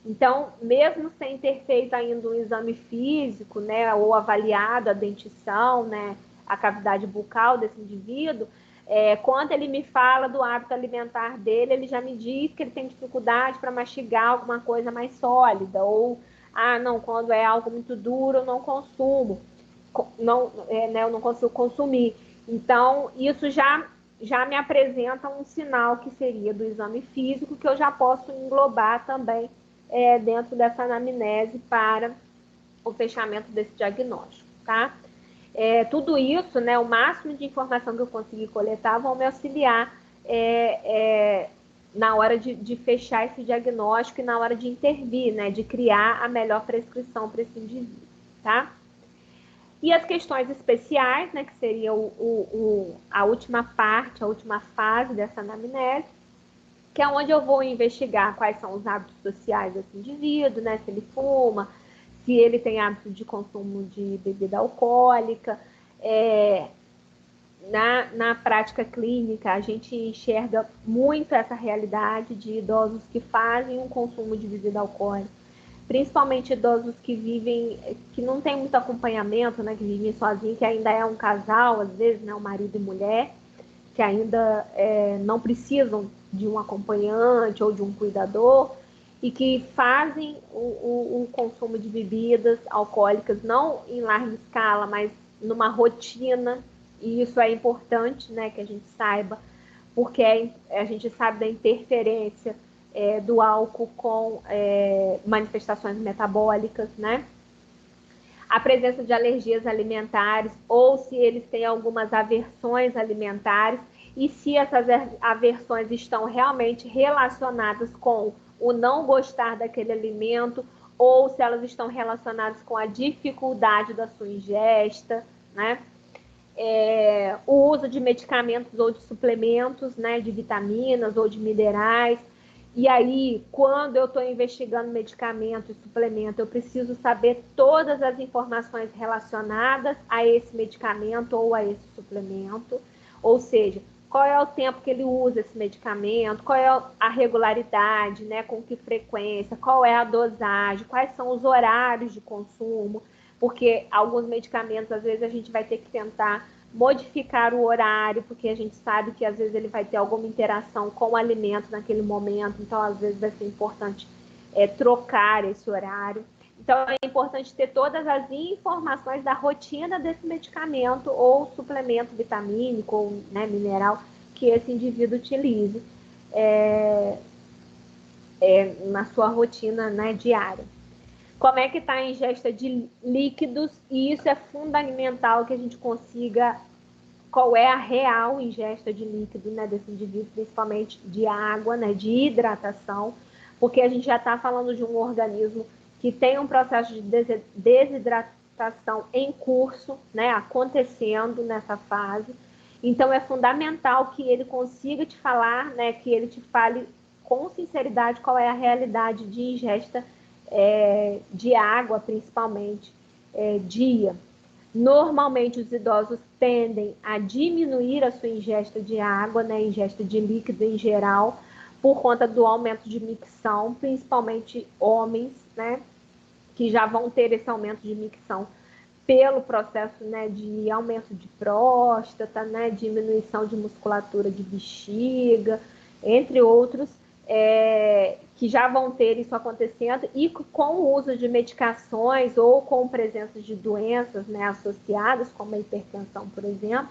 Então, mesmo sem ter feito ainda um exame físico, né, ou avaliado a dentição, né, a cavidade bucal desse indivíduo, quando ele me fala do hábito alimentar dele, ele já me diz que ele tem dificuldade para mastigar alguma coisa mais sólida, ou, não, quando é algo muito duro, eu não consumo, né, eu não consigo consumir. Então, isso já me apresenta um sinal que seria do exame físico, que eu já posso englobar também dentro dessa anamnese para o fechamento desse diagnóstico, tá? Tudo isso, né, o máximo de informação que eu conseguir coletar vão me auxiliar na hora de fechar esse diagnóstico e na hora de intervir, né, de criar a melhor prescrição para esse indivíduo, tá? E as questões especiais, né, que seria a última parte, a última fase dessa anamnese, que é onde eu vou investigar quais são os hábitos sociais desse indivíduo, né, se ele fuma, se ele tem hábito de consumo de bebida alcoólica. Na prática clínica, a gente enxerga muito essa realidade de idosos que fazem um consumo de bebida alcoólica, principalmente idosos que vivem, que não tem muito acompanhamento, né, que vivem sozinhos, que ainda é um casal, às vezes, né, um marido e mulher, que ainda não precisam de um acompanhante ou de um cuidador, e que fazem o consumo de bebidas alcoólicas, não em larga escala, mas numa rotina, e isso é importante, né, que a gente saiba, porque a gente sabe da interferência do álcool com manifestações metabólicas, né? A presença de alergias alimentares, ou se eles têm algumas aversões alimentares, e se essas aversões estão realmente relacionadas com o não gostar daquele alimento, ou se elas estão relacionadas com a dificuldade da sua ingesta, né? O uso de medicamentos ou de suplementos, né, de vitaminas ou de minerais. E aí, quando eu estou investigando medicamento e suplemento, eu preciso saber todas as informações relacionadas a esse medicamento ou a esse suplemento. Ou seja, qual é o tempo que ele usa esse medicamento, qual é a regularidade, né, com que frequência, qual é a dosagem, quais são os horários de consumo, porque alguns medicamentos, às vezes, a gente vai ter que tentar modificar o horário, porque a gente sabe que às vezes ele vai ter alguma interação com o alimento naquele momento, então às vezes vai ser importante trocar esse horário. Então é importante ter todas as informações da rotina desse medicamento ou suplemento vitamínico ou, né, mineral que esse indivíduo utilize na sua rotina, né, diária. Como é que está a ingesta de líquidos, e isso é fundamental que a gente consiga qual é a real ingesta de líquido, né, desse indivíduo, principalmente de água, né, de hidratação, porque a gente já está falando de um organismo que tem um processo de desidratação em curso, né, acontecendo nessa fase. Então, é fundamental que ele consiga te falar, né, que ele te fale com sinceridade qual é a realidade de ingesta de água, principalmente, dia. Normalmente, os idosos tendem a diminuir a sua ingesta de água, né, ingesta de líquido em geral, por conta do aumento de micção, principalmente homens, né, que já vão ter esse aumento de micção pelo processo, né, de aumento de próstata, né, diminuição de musculatura de bexiga, entre outros, que já vão ter isso acontecendo, e com o uso de medicações ou com presença de doenças, né, associadas, como a hipertensão, por exemplo,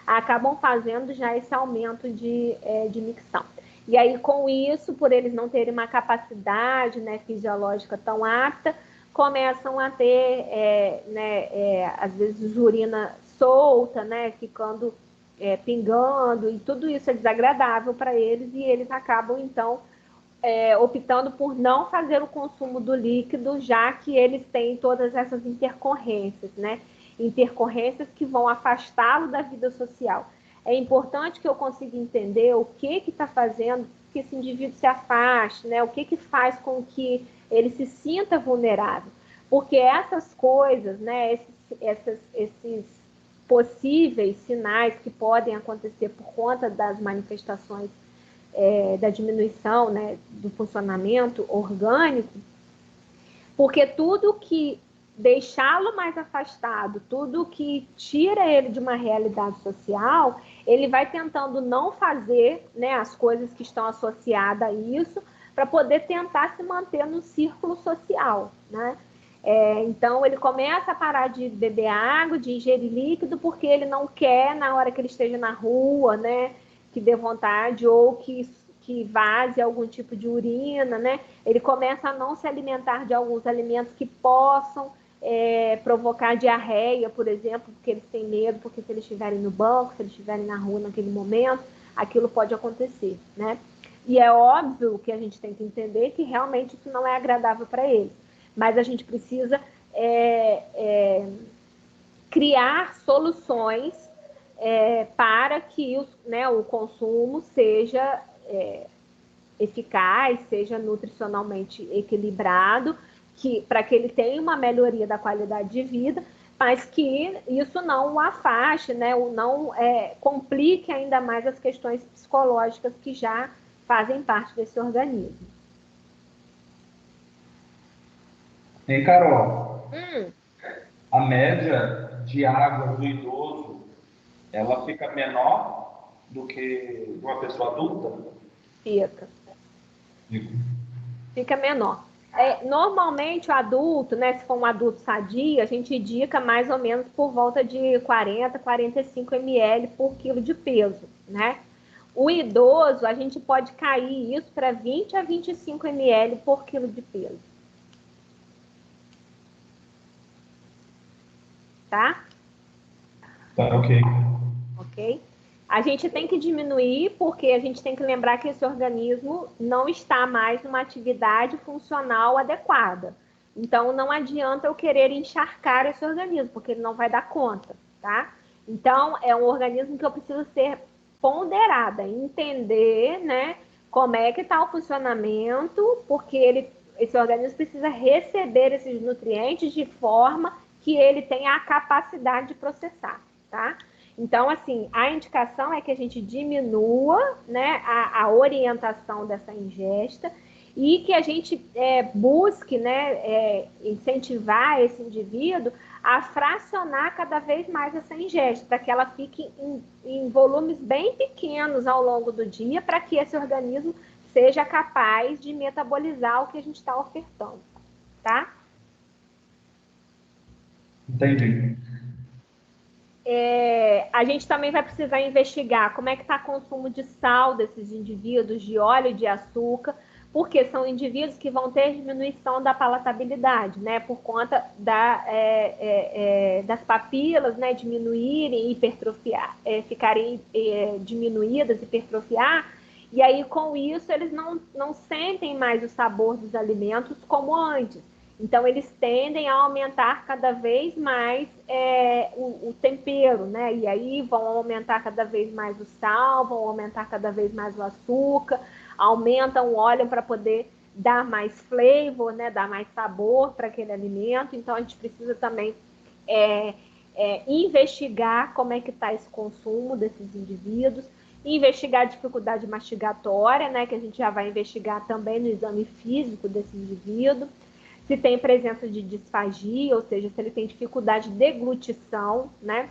acabam fazendo já esse aumento de micção. E aí, com isso, por eles não terem uma capacidade, né, fisiológica tão apta, começam a ter, às vezes, urina solta, né, ficando pingando, e tudo isso é desagradável para eles, e eles acabam, então, optando por não fazer o consumo do líquido, já que eles têm todas essas intercorrências, né? Intercorrências que vão afastá-lo da vida social. É importante que eu consiga entender o que está fazendo que esse indivíduo se afaste, né? O que faz com que ele se sinta vulnerável. Porque essas coisas, né? Esses possíveis sinais que podem acontecer por conta das manifestações da diminuição, né, do funcionamento orgânico, porque tudo que deixá-lo mais afastado, tudo que tira ele de uma realidade social, ele vai tentando não fazer, né, as coisas que estão associadas a isso, para poder tentar se manter no círculo social, né? Então, ele começa a parar de beber água, de ingerir líquido, porque ele não quer, na hora que ele esteja na rua, né, que dê vontade, ou que vaze algum tipo de urina, né? Ele começa a não se alimentar de alguns alimentos que possam provocar diarreia, por exemplo, porque eles têm medo, porque se eles estiverem no banco, se eles estiverem na rua naquele momento, aquilo pode acontecer, né? E é óbvio que a gente tem que entender que realmente isso não é agradável para eles, mas a gente precisa criar soluções para que o consumo seja eficaz, seja nutricionalmente equilibrado, para que ele tenha uma melhoria da qualidade de vida, mas que isso não o afaste, né, ou não complique ainda mais as questões psicológicas que já fazem parte desse organismo. Ei, Carol, a média de água do idoso, ela fica menor do que de uma pessoa adulta? Fica menor. Normalmente o adulto, né, se for um adulto sadio, a gente indica mais ou menos por volta de 40, 45 ml por quilo de peso, né? O idoso, a gente pode cair isso para 20 a 25 ml por quilo de peso. Tá? Tá, ok. Ok? A gente tem que diminuir porque a gente tem que lembrar que esse organismo não está mais numa atividade funcional adequada. Então, não adianta eu querer encharcar esse organismo, porque ele não vai dar conta, tá? Então, é um organismo que eu preciso ser ponderada, entender, né, como é que está o funcionamento, porque esse organismo precisa receber esses nutrientes de forma que ele tenha a capacidade de processar, tá? Então, assim, a indicação é que a gente diminua, né, a orientação dessa ingesta e que a gente busque, né, incentivar esse indivíduo a fracionar cada vez mais essa ingesta, para que ela fique em volumes bem pequenos ao longo do dia, para que esse organismo seja capaz de metabolizar o que a gente está ofertando, tá? Entendi. A gente também vai precisar investigar como é que está o consumo de sal desses indivíduos, de óleo e de açúcar, porque são indivíduos que vão ter diminuição da palatabilidade, né, por conta das papilas, né, diminuírem, hipertrofiar, ficarem diminuídas, hipertrofiar, e aí com isso eles não sentem mais o sabor dos alimentos como antes. Então, eles tendem a aumentar cada vez mais o tempero, né? E aí vão aumentar cada vez mais o sal, vão aumentar cada vez mais o açúcar, aumentam o óleo para poder dar mais flavor, né? Dar mais sabor para aquele alimento. Então, a gente precisa também investigar como é que está esse consumo desses indivíduos, investigar a dificuldade mastigatória, né? Que a gente já vai investigar também no exame físico desse indivíduo. Se tem presença de disfagia, ou seja, se ele tem dificuldade de deglutição, né?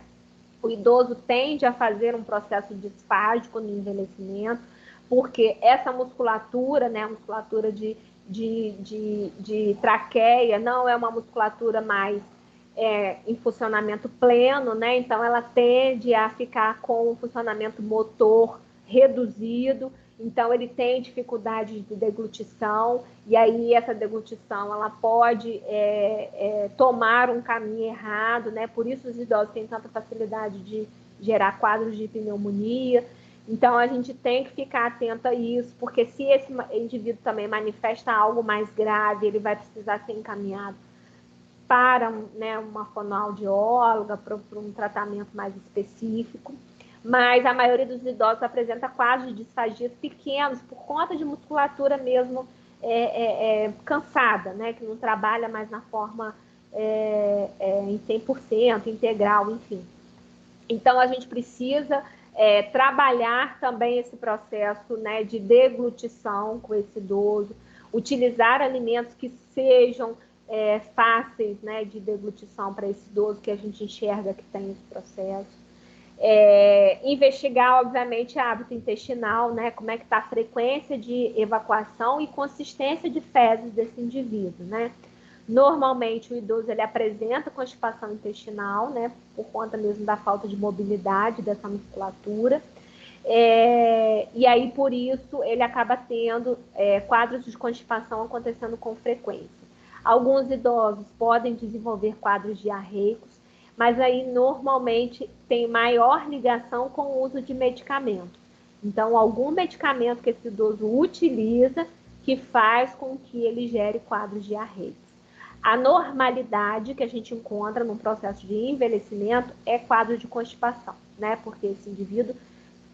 O idoso tende a fazer um processo disfágico no envelhecimento, porque essa musculatura, né, a musculatura de traqueia, não é uma musculatura mais em funcionamento pleno, né? Então ela tende a ficar com um funcionamento motor reduzido, então ele tem dificuldade de deglutição, e aí essa deglutição ela pode tomar um caminho errado, né? Por isso os idosos têm tanta facilidade de gerar quadros de pneumonia. Então a gente tem que ficar atento a isso, porque se esse indivíduo também manifesta algo mais grave, ele vai precisar ser encaminhado para, né, uma fonoaudióloga, para um tratamento mais específico. Mas a maioria dos idosos apresenta quadros de disfagias pequenos por conta de musculatura mesmo cansada, né, que não trabalha mais na forma em 100%, integral, enfim. Então, a gente precisa trabalhar também esse processo, né, de deglutição com esse idoso, utilizar alimentos que sejam fáceis, né, de deglutição para esse idoso que a gente enxerga que tem esse processo. Investigar, obviamente, hábito intestinal, né, como é que está a frequência de evacuação e consistência de fezes desse indivíduo, né? Normalmente, o idoso ele apresenta constipação intestinal, né, por conta mesmo da falta de mobilidade dessa musculatura. E aí, por isso, ele acaba tendo quadros de constipação acontecendo com frequência. Alguns idosos podem desenvolver quadros diarreicos, mas aí normalmente tem maior ligação com o uso de medicamentos. Então, algum medicamento que esse idoso utiliza que faz com que ele gere quadros diarreicos. A normalidade que a gente encontra no processo de envelhecimento é quadro de constipação, né? Porque esse indivíduo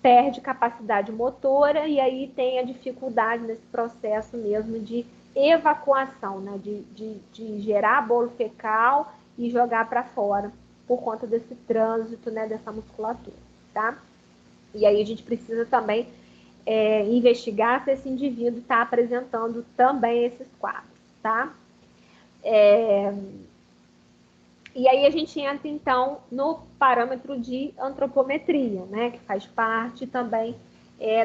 perde capacidade motora e aí tem a dificuldade nesse processo mesmo de evacuação, né? De gerar bolo fecal e jogar para fora por conta desse trânsito, né? Dessa musculatura, tá? E aí a gente precisa também investigar se esse indivíduo está apresentando também esses quadros, tá? E aí a gente entra, então, no parâmetro de antropometria, né, que faz parte também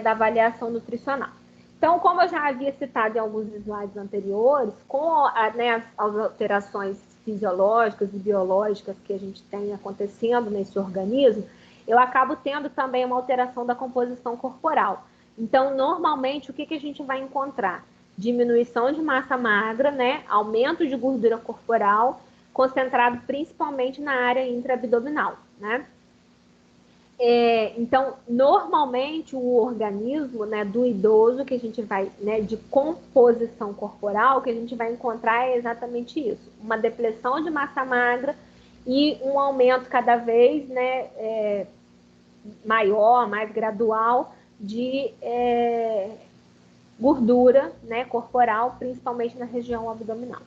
da avaliação nutricional. Então, como eu já havia citado em alguns slides anteriores, com as alterações fisiológicas e biológicas que a gente tem acontecendo nesse organismo, eu acabo tendo também uma alteração da composição corporal. Então, normalmente, o que a gente vai encontrar? Diminuição de massa magra, né? Aumento de gordura corporal, concentrado principalmente na área intraabdominal, né? Então, normalmente, o organismo, né, do idoso, que a gente vai, né, de composição corporal, que a gente vai encontrar é exatamente isso. Uma depressão de massa magra e um aumento cada vez, né, maior, mais gradual de gordura, né, corporal, principalmente na região abdominal.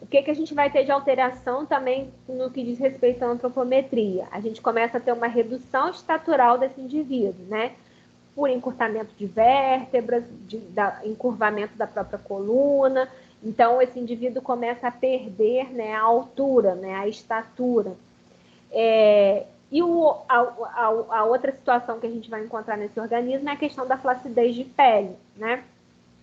O que a gente vai ter de alteração também no que diz respeito à antropometria? A gente começa a ter uma redução estatural desse indivíduo, né? Por encurtamento de vértebras, encurvamento da própria coluna. Então, esse indivíduo começa a perder, né, a altura, né, a estatura. E a outra situação que a gente vai encontrar nesse organismo é a questão da flacidez de pele, né?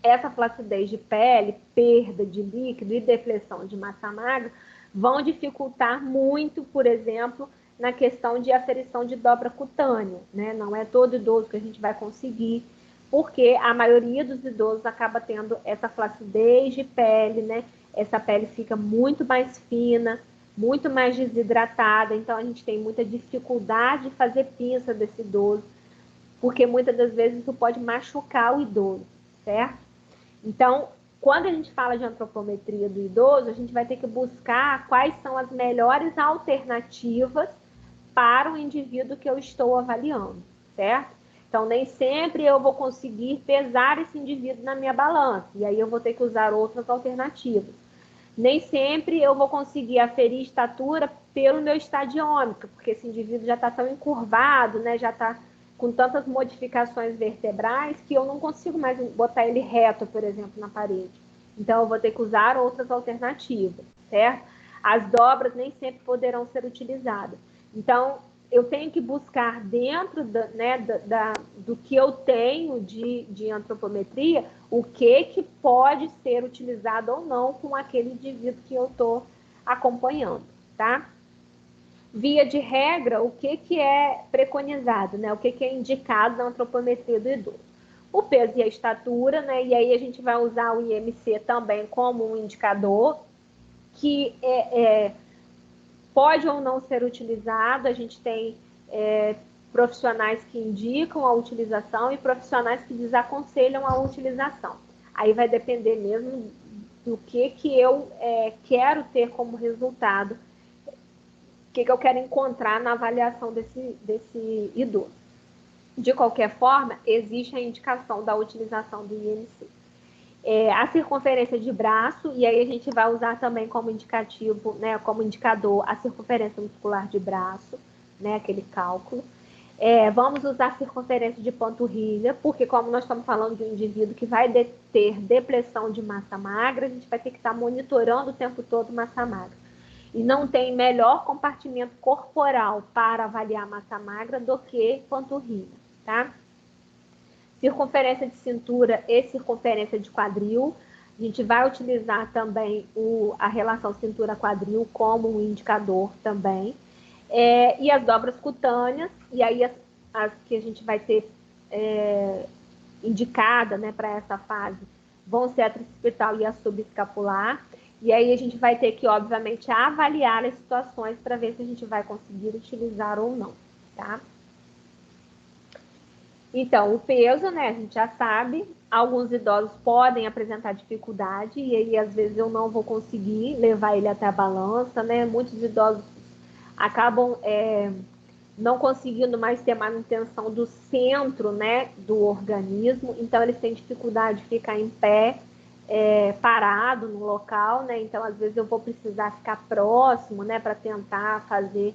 Essa flacidez de pele, perda de líquido e depressão de massa magra vão dificultar muito, por exemplo, na questão de aferição de dobra cutânea, né? Não é todo idoso que a gente vai conseguir, porque a maioria dos idosos acaba tendo essa flacidez de pele, né? Essa pele fica muito mais fina, muito mais desidratada, então a gente tem muita dificuldade de fazer pinça desse idoso, porque muitas das vezes isso pode machucar o idoso, certo? Então, quando a gente fala de antropometria do idoso, a gente vai ter que buscar quais são as melhores alternativas para o indivíduo que eu estou avaliando, certo? Então, nem sempre eu vou conseguir pesar esse indivíduo na minha balança, e aí eu vou ter que usar outras alternativas. Nem sempre eu vou conseguir aferir estatura pelo meu estadiômetro, porque esse indivíduo já está tão encurvado, né? Já está com tantas modificações vertebrais que eu não consigo mais botar ele reto, por exemplo, na parede. Então, eu vou ter que usar outras alternativas, certo? As dobras nem sempre poderão ser utilizadas. Então, eu tenho que buscar dentro do que eu tenho de antropometria o que pode ser utilizado ou não com aquele indivíduo que eu estou acompanhando, tá? Via de regra, o que é preconizado, né? O que é indicado na antropometria do idoso? O peso e a estatura, né? E aí a gente vai usar o IMC também como um indicador que pode ou não ser utilizado. A gente tem profissionais que indicam a utilização e profissionais que desaconselham a utilização. Aí vai depender mesmo do que eu quero ter como resultado, o que eu quero encontrar na avaliação desse idoso. De qualquer forma, existe a indicação da utilização do IMC. A circunferência de braço, e aí a gente vai usar também como indicativo, né, como indicador, a circunferência muscular de braço, né, aquele cálculo. Vamos usar a circunferência de panturrilha, porque como nós estamos falando de um indivíduo que vai ter depressão de massa magra, a gente vai ter que estar monitorando o tempo todo massa magra. E não tem melhor compartimento corporal para avaliar massa magra do que panturrilha, tá? Circunferência de cintura e circunferência de quadril. A gente vai utilizar também a relação cintura-quadril como um indicador também. E as dobras cutâneas, e aí as que a gente vai ter indicada, né, para essa fase vão ser a tricipital e a subescapular. E aí a gente vai ter que, obviamente, avaliar as situações para ver se a gente vai conseguir utilizar ou não, tá? Então, o peso, né, a gente já sabe, alguns idosos podem apresentar dificuldade e aí, às vezes, eu não vou conseguir levar ele até a balança, né? Muitos idosos acabam não conseguindo mais ter manutenção do centro, né, do organismo, então eles têm dificuldade de ficar em pé, parado no local, né? Então, às vezes, eu vou precisar ficar próximo, né, para tentar fazer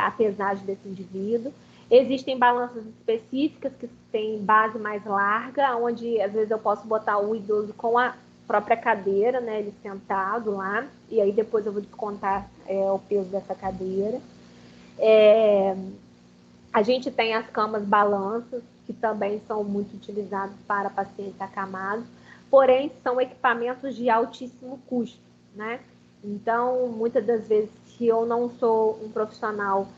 a pesagem desse indivíduo. Existem balanças específicas que têm base mais larga, onde, às vezes, eu posso botar o idoso com a própria cadeira, né, ele sentado lá, e aí depois eu vou descontar o peso dessa cadeira. A gente tem as camas balanças, que também são muito utilizados para pacientes acamados, porém, são equipamentos de altíssimo custo, né? Então, muitas das vezes, se eu não sou um profissional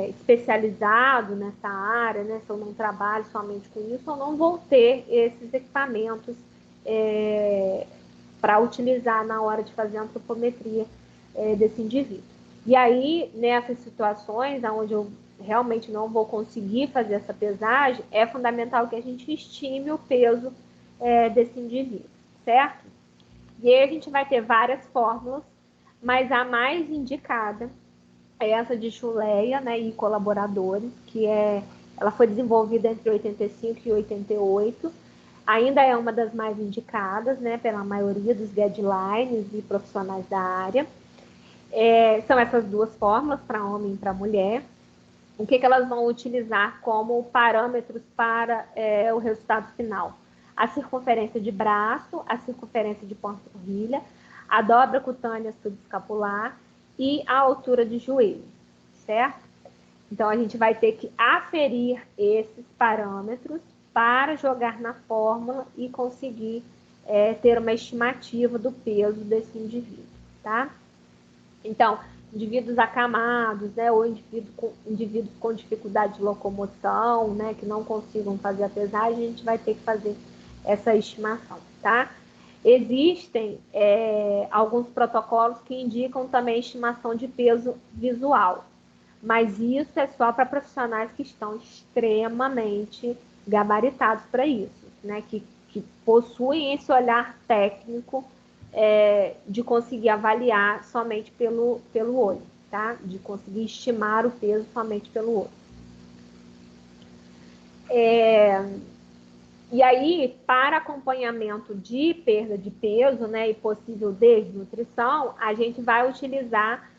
especializado nessa área, né, se eu não trabalho somente com isso, eu não vou ter esses equipamentos para utilizar na hora de fazer a antropometria desse indivíduo. E aí, nessas situações onde eu realmente não vou conseguir fazer essa pesagem, é fundamental que a gente estime o peso desse indivíduo, certo? E aí a gente vai ter várias fórmulas, mas a mais indicada é essa de Schuleia, né, e colaboradores, ela foi desenvolvida entre 85 e 88, ainda é uma das mais indicadas, né, pela maioria dos guidelines e profissionais da área. São essas duas fórmulas, para homem e para mulher. O que elas vão utilizar como parâmetros para o resultado final? A circunferência de braço, a circunferência de panturrilha, a dobra cutânea subescapular e a altura de joelho, certo? Então, a gente vai ter que aferir esses parâmetros para jogar na fórmula e conseguir ter uma estimativa do peso desse indivíduo, tá? Então, indivíduos acamados, né, ou indivíduos com dificuldade de locomoção, né, que não consigam fazer a pesagem, a gente vai ter que fazer essa estimação, tá? Existem alguns protocolos que indicam também estimação de peso visual, mas isso é só para profissionais que estão extremamente gabaritados para isso, né, que possuem esse olhar técnico de conseguir avaliar somente pelo olho, tá? De conseguir estimar o peso somente pelo olho. E aí, para acompanhamento de perda de peso, né, e possível desnutrição, a gente vai utilizar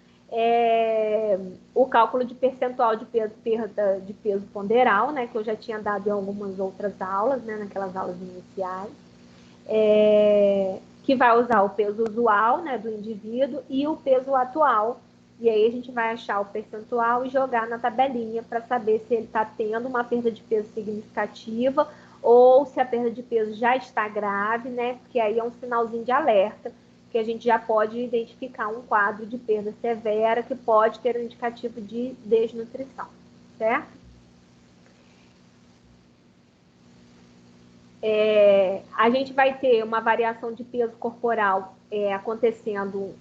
o cálculo de percentual de perda de peso ponderal, né, que eu já tinha dado em algumas outras aulas, né, naquelas aulas iniciais. Que vai usar o peso usual, né, do indivíduo e o peso atual. E aí a gente vai achar o percentual e jogar na tabelinha para saber se ele está tendo uma perda de peso significativa ou se a perda de peso já está grave, né? Porque aí é um sinalzinho de alerta que a gente já pode identificar um quadro de perda severa que pode ter um indicativo de desnutrição, certo? A gente vai ter uma variação de peso corporal acontecendo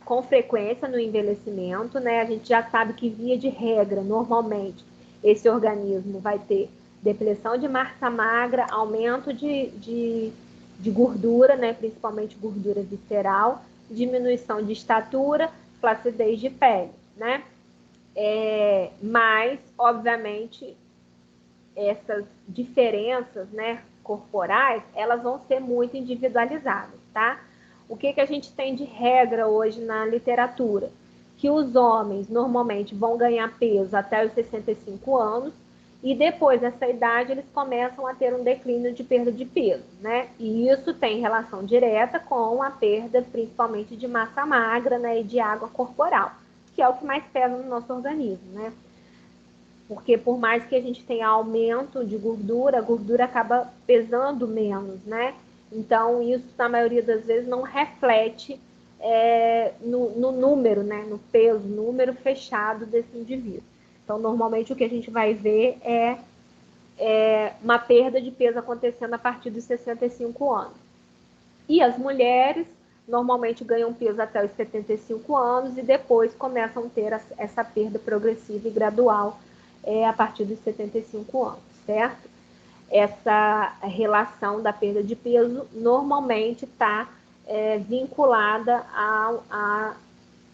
com frequência no envelhecimento, né? A gente já sabe que, via de regra, normalmente, esse organismo vai ter depressão de massa magra, aumento de gordura, né? Principalmente gordura visceral, diminuição de estatura, flacidez de pele, né? Mas, obviamente, essas diferenças, né, corporais, elas vão ser muito individualizadas, tá? O que a gente tem de regra hoje na literatura? Que os homens normalmente vão ganhar peso até os 65 anos e depois dessa idade eles começam a ter um declínio de perda de peso, né? E isso tem relação direta com a perda principalmente de massa magra, né, e de água corporal, que é o que mais pesa no nosso organismo, né? Porque por mais que a gente tenha aumento de gordura, a gordura acaba pesando menos, né? Então, isso, na maioria das vezes, não reflete no número, né? No peso, número fechado desse indivíduo. Então, normalmente, o que a gente vai ver é uma perda de peso acontecendo a partir dos 65 anos. E as mulheres normalmente ganham peso até os 75 anos e depois começam a ter essa perda progressiva e gradual a partir dos 75 anos, certo? Essa relação da perda de peso normalmente está vinculada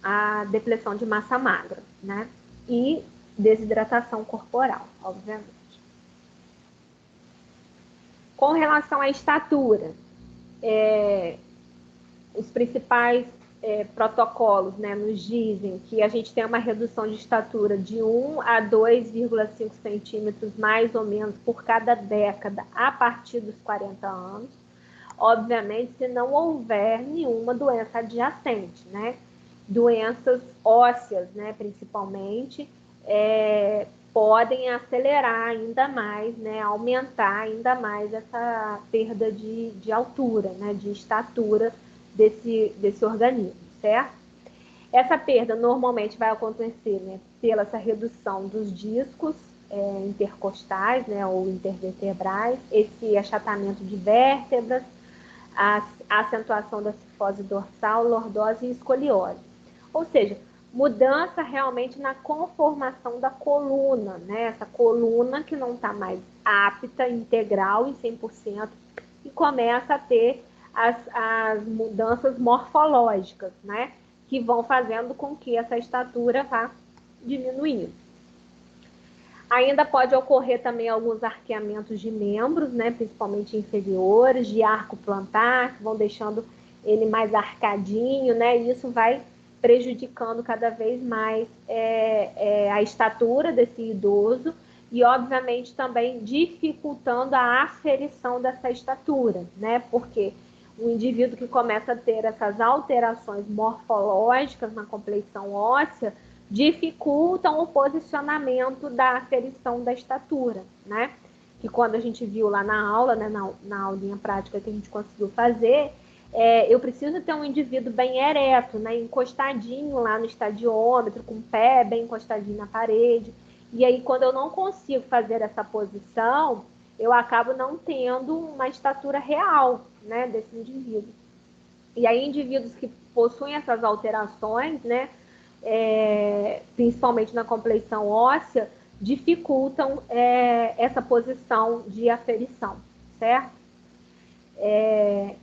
à depressão de massa magra, né? E desidratação corporal, obviamente. Com relação à estatura, os principais protocolos, né, nos dizem que a gente tem uma redução de estatura de 1 a 2,5 centímetros, mais ou menos, por cada década, a partir dos 40 anos. Obviamente, se não houver nenhuma doença adjacente, né? Doenças ósseas, né, principalmente, podem acelerar ainda mais, né, aumentar ainda mais essa perda de altura, né, de estatura desse organismo, certo? Essa perda normalmente vai acontecer, né, pela essa redução dos discos intercostais, né, ou intervertebrais, esse achatamento de vértebras, a acentuação da cifose dorsal, lordose e escoliose. Ou seja, mudança realmente na conformação da coluna, né? Essa coluna que não está mais apta, integral em 100%, e começa a ter as mudanças morfológicas, né? Que vão fazendo com que essa estatura vá diminuindo. Ainda pode ocorrer também alguns arqueamentos de membros, né, principalmente inferiores, de arco plantar, que vão deixando ele mais arcadinho, né, e isso vai prejudicando cada vez mais a estatura desse idoso e, obviamente, também dificultando a aferição dessa estatura, né, porque o indivíduo que começa a ter essas alterações morfológicas na compleição óssea dificultam o posicionamento da aferição da estatura, né? Que quando a gente viu lá na aula, né, na aulinha prática que a gente conseguiu fazer, eu preciso ter um indivíduo bem ereto, né, encostadinho lá no estadiômetro, com o pé bem encostadinho na parede. E aí, quando eu não consigo fazer essa posição, eu acabo não tendo uma estatura real, né, desse indivíduo. E aí, indivíduos que possuem essas alterações, né, principalmente na compleição óssea, dificultam essa posição de aferição, certo?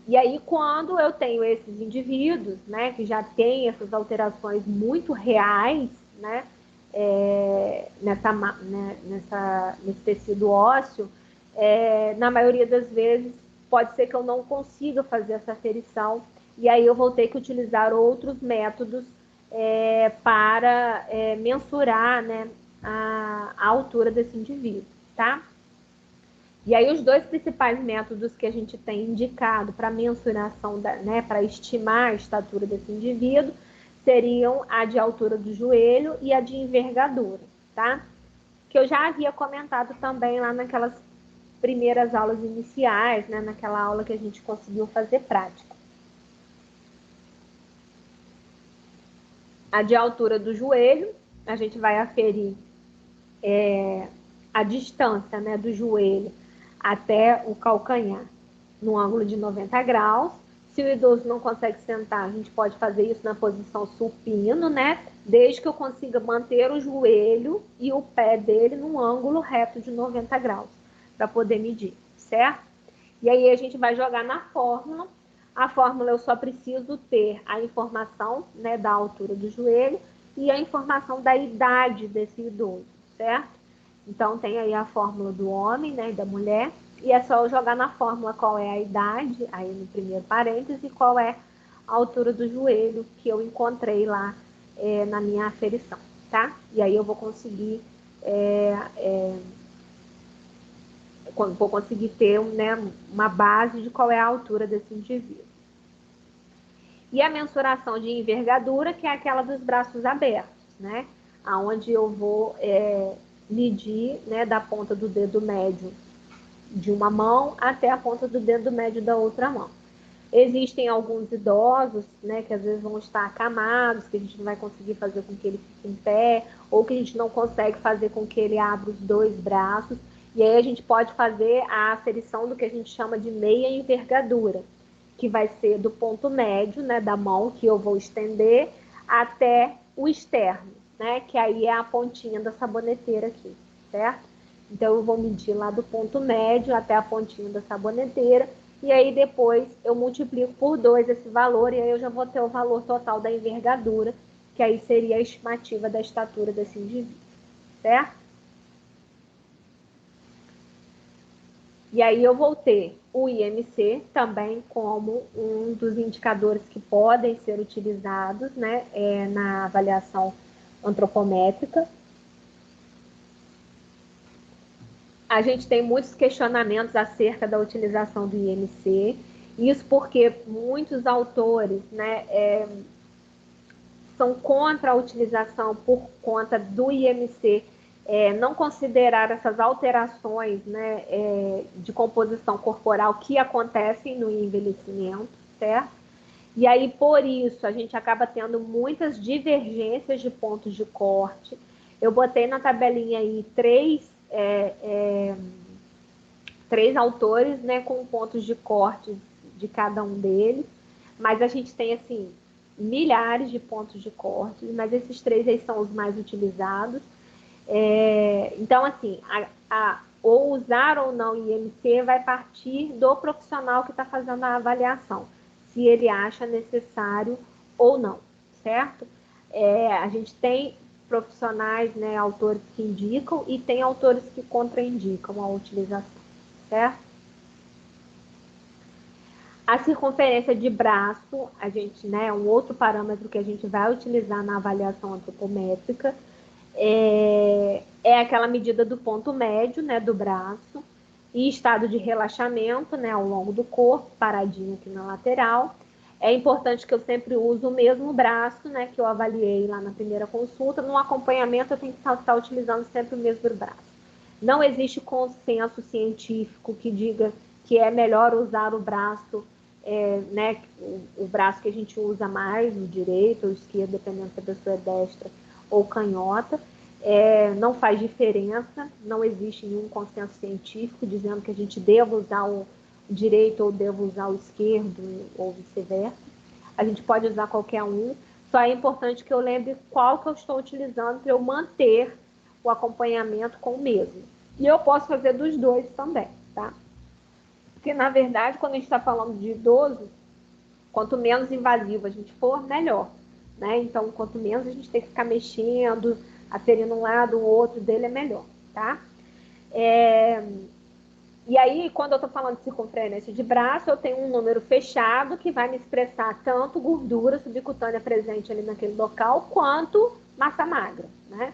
E aí, quando eu tenho esses indivíduos, né, que já têm essas alterações muito reais, né, nesse tecido ósseo, na maioria das vezes, pode ser que eu não consiga fazer essa aferição, e aí eu vou ter que utilizar outros métodos para mensurar, né, a altura desse indivíduo, tá? E aí os dois principais métodos que a gente tem indicado para mensuração, né, para estimar a estatura desse indivíduo, seriam a de altura do joelho e a de envergadura, tá? Que eu já havia comentado também lá naquelas primeiras aulas iniciais, né, naquela aula que a gente conseguiu fazer prática. A de altura do joelho, a gente vai aferir a distância, né, do joelho até o calcanhar, no ângulo de 90 graus. Se o idoso não consegue sentar, a gente pode fazer isso na posição supino, né? Desde que eu consiga manter o joelho e o pé dele num ângulo reto de 90 graus, para poder medir, certo? E aí a gente vai jogar na fórmula. A fórmula eu só preciso ter a informação, né, da altura do joelho e a informação da idade desse idoso, certo? Então, tem aí a fórmula do homem, né, e da mulher, e é só eu jogar na fórmula qual é a idade, aí no primeiro parêntese, e qual é a altura do joelho que eu encontrei lá na minha aferição, tá? E aí eu vou conseguir, vou conseguir ter, né, uma base de qual é a altura desse indivíduo. E a mensuração de envergadura, que é aquela dos braços abertos, né? Onde eu vou medir, né, da ponta do dedo médio de uma mão até a ponta do dedo médio da outra mão. Existem alguns idosos, né, que às vezes vão estar acamados, que a gente não vai conseguir fazer com que ele fique em pé, ou que a gente não consegue fazer com que ele abra os dois braços, e aí a gente pode fazer a aferição do que a gente chama de meia envergadura, que vai ser do ponto médio, né, da mão, que eu vou estender, até o externo, né, que aí é a pontinha da saboneteira aqui, certo? Então, eu vou medir lá do ponto médio até a pontinha da saboneteira, e aí depois eu multiplico por 2 esse valor, e aí eu já vou ter o valor total da envergadura, que aí seria a estimativa da estatura desse indivíduo, certo? E aí eu vou ter o IMC também como um dos indicadores que podem ser utilizados, né, na avaliação antropométrica. A gente tem muitos questionamentos acerca da utilização do IMC, isso porque muitos autores, né, são contra a utilização por conta do IMC não considerar essas alterações, né, de composição corporal que acontecem no envelhecimento, certo? E aí, por isso, a gente acaba tendo muitas divergências de pontos de corte. Eu botei na tabelinha aí três autores, né, com pontos de corte de cada um deles, mas a gente tem, assim, milhares de pontos de corte, mas esses 3 aí são os mais utilizados. Então, assim, ou usar ou não IMC vai partir do profissional que está fazendo a avaliação, se ele acha necessário ou não, certo? A gente tem profissionais, né, autores que indicam e tem autores que contraindicam a utilização, certo? A circunferência de braço, a gente, né, é um outro parâmetro que a gente vai utilizar na avaliação antropométrica, é aquela medida do ponto médio, né, do braço, e estado de relaxamento, né, ao longo do corpo, paradinho aqui na lateral. É importante que eu sempre use o mesmo braço, né, que eu avaliei lá na primeira consulta. No acompanhamento, eu tenho que estar utilizando sempre o mesmo braço. Não existe consenso científico que diga que é melhor usar o braço, né, o braço que a gente usa mais, o direito ou o esquerdo, dependendo se a pessoa é destra ou canhota. Não faz diferença, não existe nenhum consenso científico dizendo que a gente deva usar o direito ou deva usar o esquerdo ou vice-versa. A gente pode usar qualquer um, só é importante que eu lembre qual que eu estou utilizando para eu manter o acompanhamento com o mesmo. E eu posso fazer dos dois também, tá? Porque, na verdade, quando a gente está falando de idoso, quanto menos invasivo a gente for, melhor, né? Então, quanto menos a gente tem que ficar mexendo, aferindo um lado, o outro dele é melhor, tá? E aí, quando eu estou falando de circunferência de braço, eu tenho um número fechado que vai me expressar tanto gordura subcutânea presente ali naquele local, quanto massa magra, né?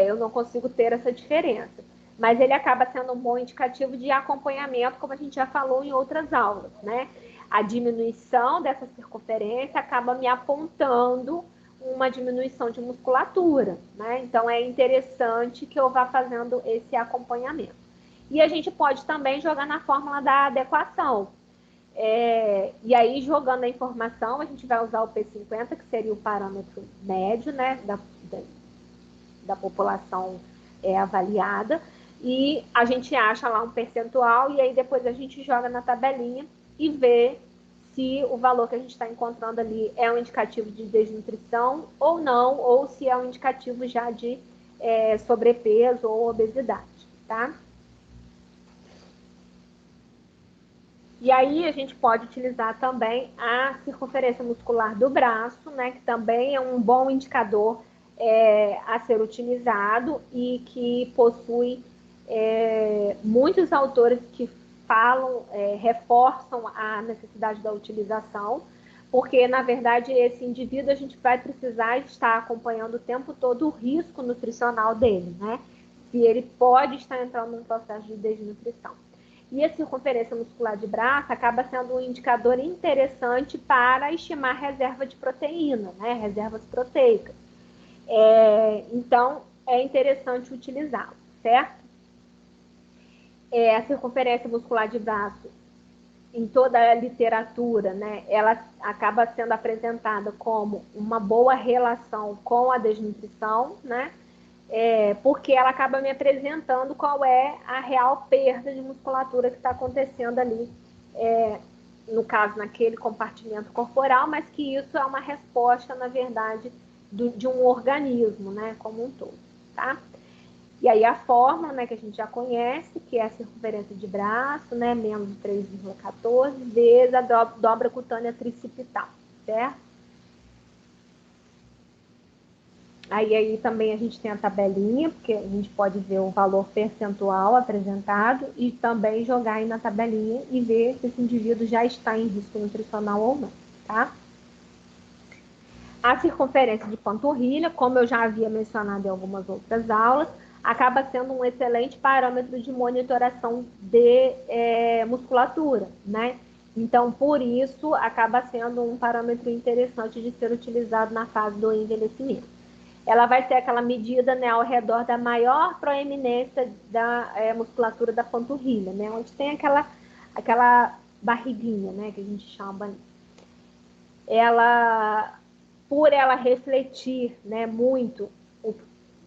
Eu não consigo ter essa diferença. Mas ele acaba sendo um bom indicativo de acompanhamento, como a gente já falou em outras aulas, né? A diminuição dessa circunferência acaba me apontando uma diminuição de musculatura, né? Então, é interessante que eu vá fazendo esse acompanhamento. E a gente pode também jogar na fórmula da adequação. E aí, jogando a informação, a gente vai usar o P50, que seria o parâmetro médio, né, da população avaliada, e a gente acha lá um percentual, e aí depois a gente joga na tabelinha e vê se o valor que a gente está encontrando ali é um indicativo de desnutrição ou não, ou se é um indicativo já de sobrepeso ou obesidade, tá? E aí a gente pode utilizar também a circunferência muscular do braço, né, que também é um bom indicador a ser utilizado e que possui muitos autores que falam, reforçam a necessidade da utilização, porque, na verdade, esse indivíduo a gente vai precisar estar acompanhando o tempo todo o risco nutricional dele, né? Se ele pode estar entrando num processo de desnutrição. E a circunferência muscular de braço acaba sendo um indicador interessante para estimar reserva de proteína, né? Reservas proteicas. Então, é interessante utilizá-lo, certo? A circunferência muscular de braço, em toda a literatura, né, ela acaba sendo apresentada como uma boa relação com a desnutrição, né? Porque ela acaba me apresentando qual é a real perda de musculatura que está acontecendo ali, no caso, naquele compartimento corporal, mas que isso é uma resposta, na verdade, de um organismo, né, como um todo, tá? E aí a fórmula, né, que a gente já conhece, que é a circunferência de braço, né, menos 3,14, vezes a dobra cutânea tricipital, certo? Aí também a gente tem a tabelinha, porque a gente pode ver o valor percentual apresentado e também jogar aí na tabelinha e ver se esse indivíduo já está em risco nutricional ou não, tá? A circunferência de panturrilha, como eu já havia mencionado em algumas outras aulas, acaba sendo um excelente parâmetro de monitoração de musculatura, né? Então, por isso, acaba sendo um parâmetro interessante de ser utilizado na fase do envelhecimento. Ela vai ser aquela medida, né, ao redor da maior proeminência da musculatura da panturrilha, né, onde tem aquela barriguinha, né, que a gente chama. por ela refletir, né, muito,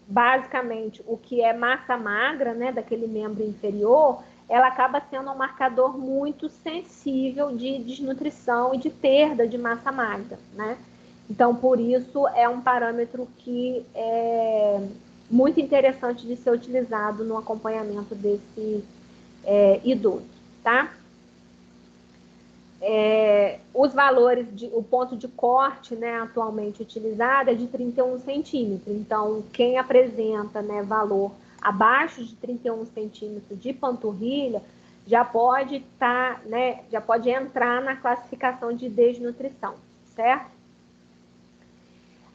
basicamente, o que é massa magra, né, daquele membro inferior, ela acaba sendo um marcador muito sensível de desnutrição e de perda de massa magra, né? Então, por isso, é um parâmetro que é muito interessante de ser utilizado no acompanhamento desse idoso, tá? Os valores, o ponto de corte, né, atualmente utilizado é de 31 centímetros. Então, quem apresenta, né, valor abaixo de 31 centímetros de panturrilha já pode né, já pode entrar na classificação de desnutrição, certo?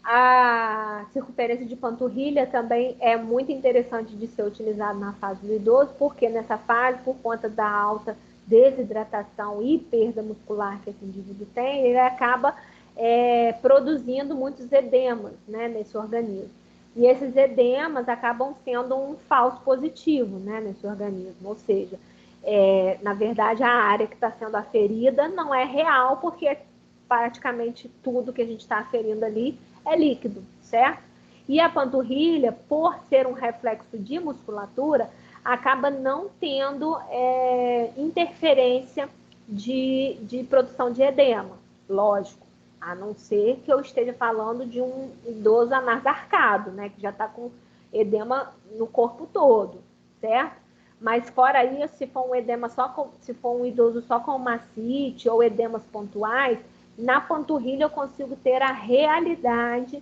A circunferência de panturrilha também é muito interessante de ser utilizado na fase do idoso, porque nessa fase, por conta da alta desidratação e perda muscular que esse indivíduo tem, ele acaba produzindo muitos edemas, né, nesse organismo. E esses edemas acabam sendo um falso positivo, né, nesse organismo, ou seja, na verdade, a área que está sendo aferida não é real, porque praticamente tudo que a gente está aferindo ali é líquido, certo? E a panturrilha, por ser um reflexo de musculatura, acaba não tendo interferência de produção de edema, lógico, a não ser que eu esteja falando de um idoso anacarcado, né, que já está com edema no corpo todo, certo? Mas fora isso, se for um edema se for um idoso só com macite ou edemas pontuais, na panturrilha eu consigo ter a realidade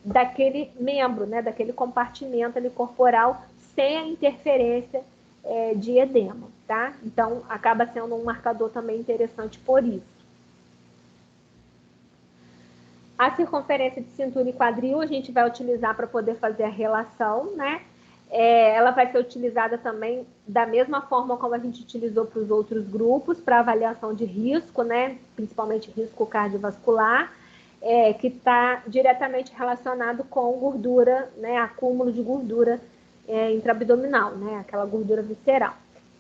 daquele membro, né, daquele compartimento ali corporal, sem a interferência de edema, tá? Então, acaba sendo um marcador também interessante por isso. A circunferência de cintura e quadril a gente vai utilizar para poder fazer a relação, né? Ela vai ser utilizada também da mesma forma como a gente utilizou para os outros grupos, para avaliação de risco, né? Principalmente risco cardiovascular, que está diretamente relacionado com gordura, né? Acúmulo de gordura intraabdominal, né? Aquela gordura visceral.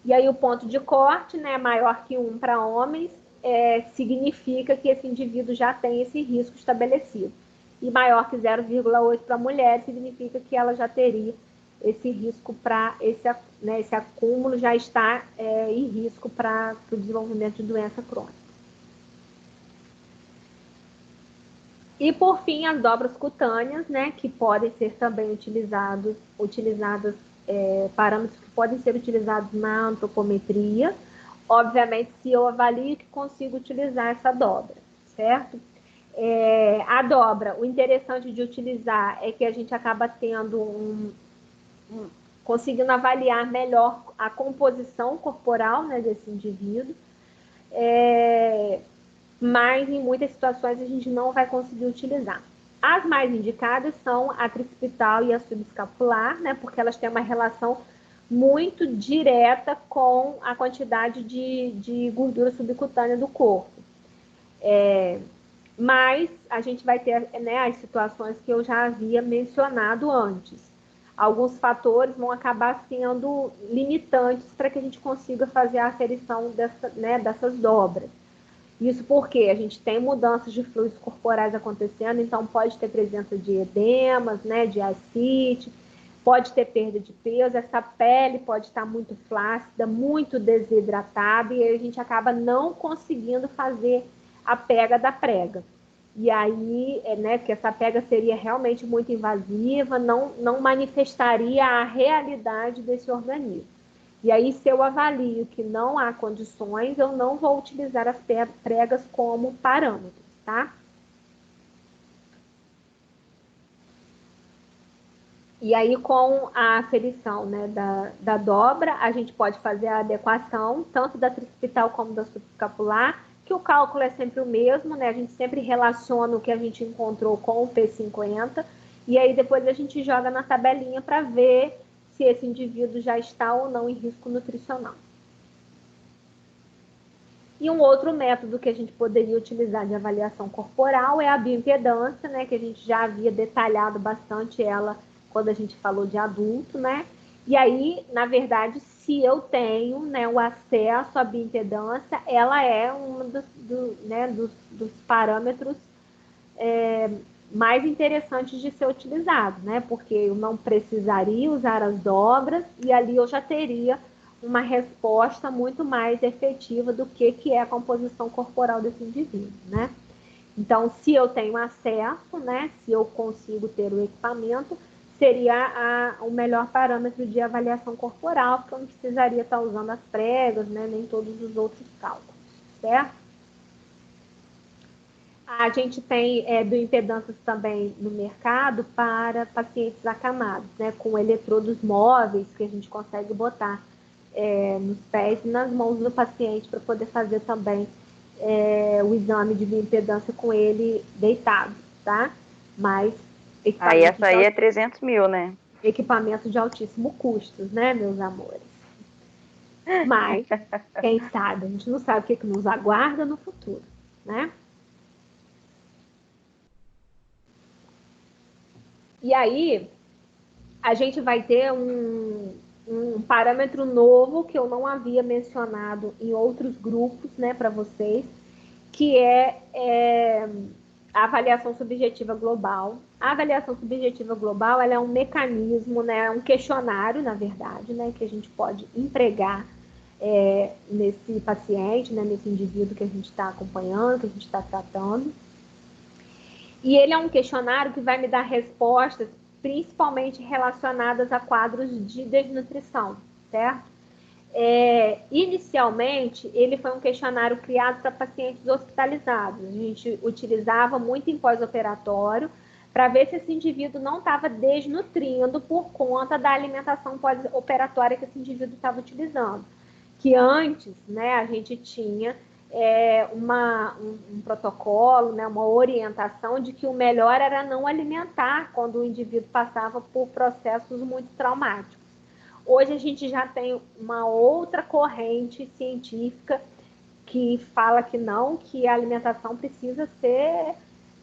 E aí o ponto de corte, né? Maior que 1 para homens, significa que esse indivíduo já tem esse risco estabelecido. E maior que 0,8 para mulher significa que ela já teria esse risco para esse acúmulo, já está em risco para o desenvolvimento de doença crônica. E, por fim, as dobras cutâneas, né, que podem ser também utilizadas, parâmetros que podem ser utilizados na antropometria, obviamente, se eu avalio que consigo utilizar essa dobra, certo? A dobra, o interessante de utilizar é que a gente acaba tendo conseguindo avaliar melhor a composição corporal, né, desse indivíduo, mas em muitas situações a gente não vai conseguir utilizar. As mais indicadas são a tricipital e a subescapular, né, porque elas têm uma relação muito direta com a quantidade de gordura subcutânea do corpo. Mas a gente vai ter, né, as situações que eu já havia mencionado antes. Alguns fatores vão acabar sendo limitantes para que a gente consiga fazer a aferição dessas dobras. Isso porque a gente tem mudanças de fluidos corporais acontecendo, então pode ter presença de edemas, né, de ascite, pode ter perda de peso, essa pele pode estar muito flácida, muito desidratada, e aí a gente acaba não conseguindo fazer a pega da prega. E aí, né, que essa pega seria realmente muito invasiva, não manifestaria a realidade desse organismo. E aí, se eu avalio que não há condições, eu não vou utilizar as pregas como parâmetros, tá? E aí, com a aferição, né, da dobra, a gente pode fazer a adequação, tanto da tricipital como da subescapular, que o cálculo é sempre o mesmo, né? A gente sempre relaciona o que a gente encontrou com o P50, e aí depois a gente joga na tabelinha para ver se esse indivíduo já está ou não em risco nutricional. E um outro método que a gente poderia utilizar de avaliação corporal é a bioimpedância, né? Que a gente já havia detalhado bastante ela quando a gente falou de adulto, né? E aí, na verdade, se eu tenho, né, o acesso à bioimpedância, ela é um dos parâmetros mais interessantes de ser utilizado, né? Porque eu não precisaria usar as dobras e ali eu já teria uma resposta muito mais efetiva do que é a composição corporal desse indivíduo, né? Então, se eu tenho acesso, né, se eu consigo ter o equipamento, seria o melhor parâmetro de avaliação corporal, porque eu não precisaria estar usando as pregas, né, nem todos os outros cálculos, certo? A gente tem bioimpedâncias também no mercado para pacientes acamados, né, com eletrodos móveis que a gente consegue botar nos pés e nas mãos do paciente para poder fazer também o exame de bioimpedância com ele deitado, tá? Mas Aí essa aí é 300 mil, né? Equipamento de altíssimo custo, né, meus amores? Mas, quem sabe? A gente não sabe o que nos aguarda no futuro, né? E aí, a gente vai ter um parâmetro novo que eu não havia mencionado em outros grupos, né, para vocês, que é a avaliação subjetiva global. A avaliação subjetiva global, ela é um mecanismo, né, um questionário, na verdade, né, que a gente pode empregar nesse paciente, né, nesse indivíduo que a gente está acompanhando, que a gente está tratando. E ele é um questionário que vai me dar respostas principalmente relacionadas a quadros de desnutrição, certo? Inicialmente, ele foi um questionário criado para pacientes hospitalizados. A gente utilizava muito em pós-operatório para ver se esse indivíduo não estava desnutrindo por conta da alimentação pós-operatória que esse indivíduo estava utilizando. Que antes, né, a gente tinha um protocolo, né, uma orientação de que o melhor era não alimentar quando o indivíduo passava por processos muito traumáticos. Hoje a gente já tem uma outra corrente científica que fala que não, que a alimentação precisa ser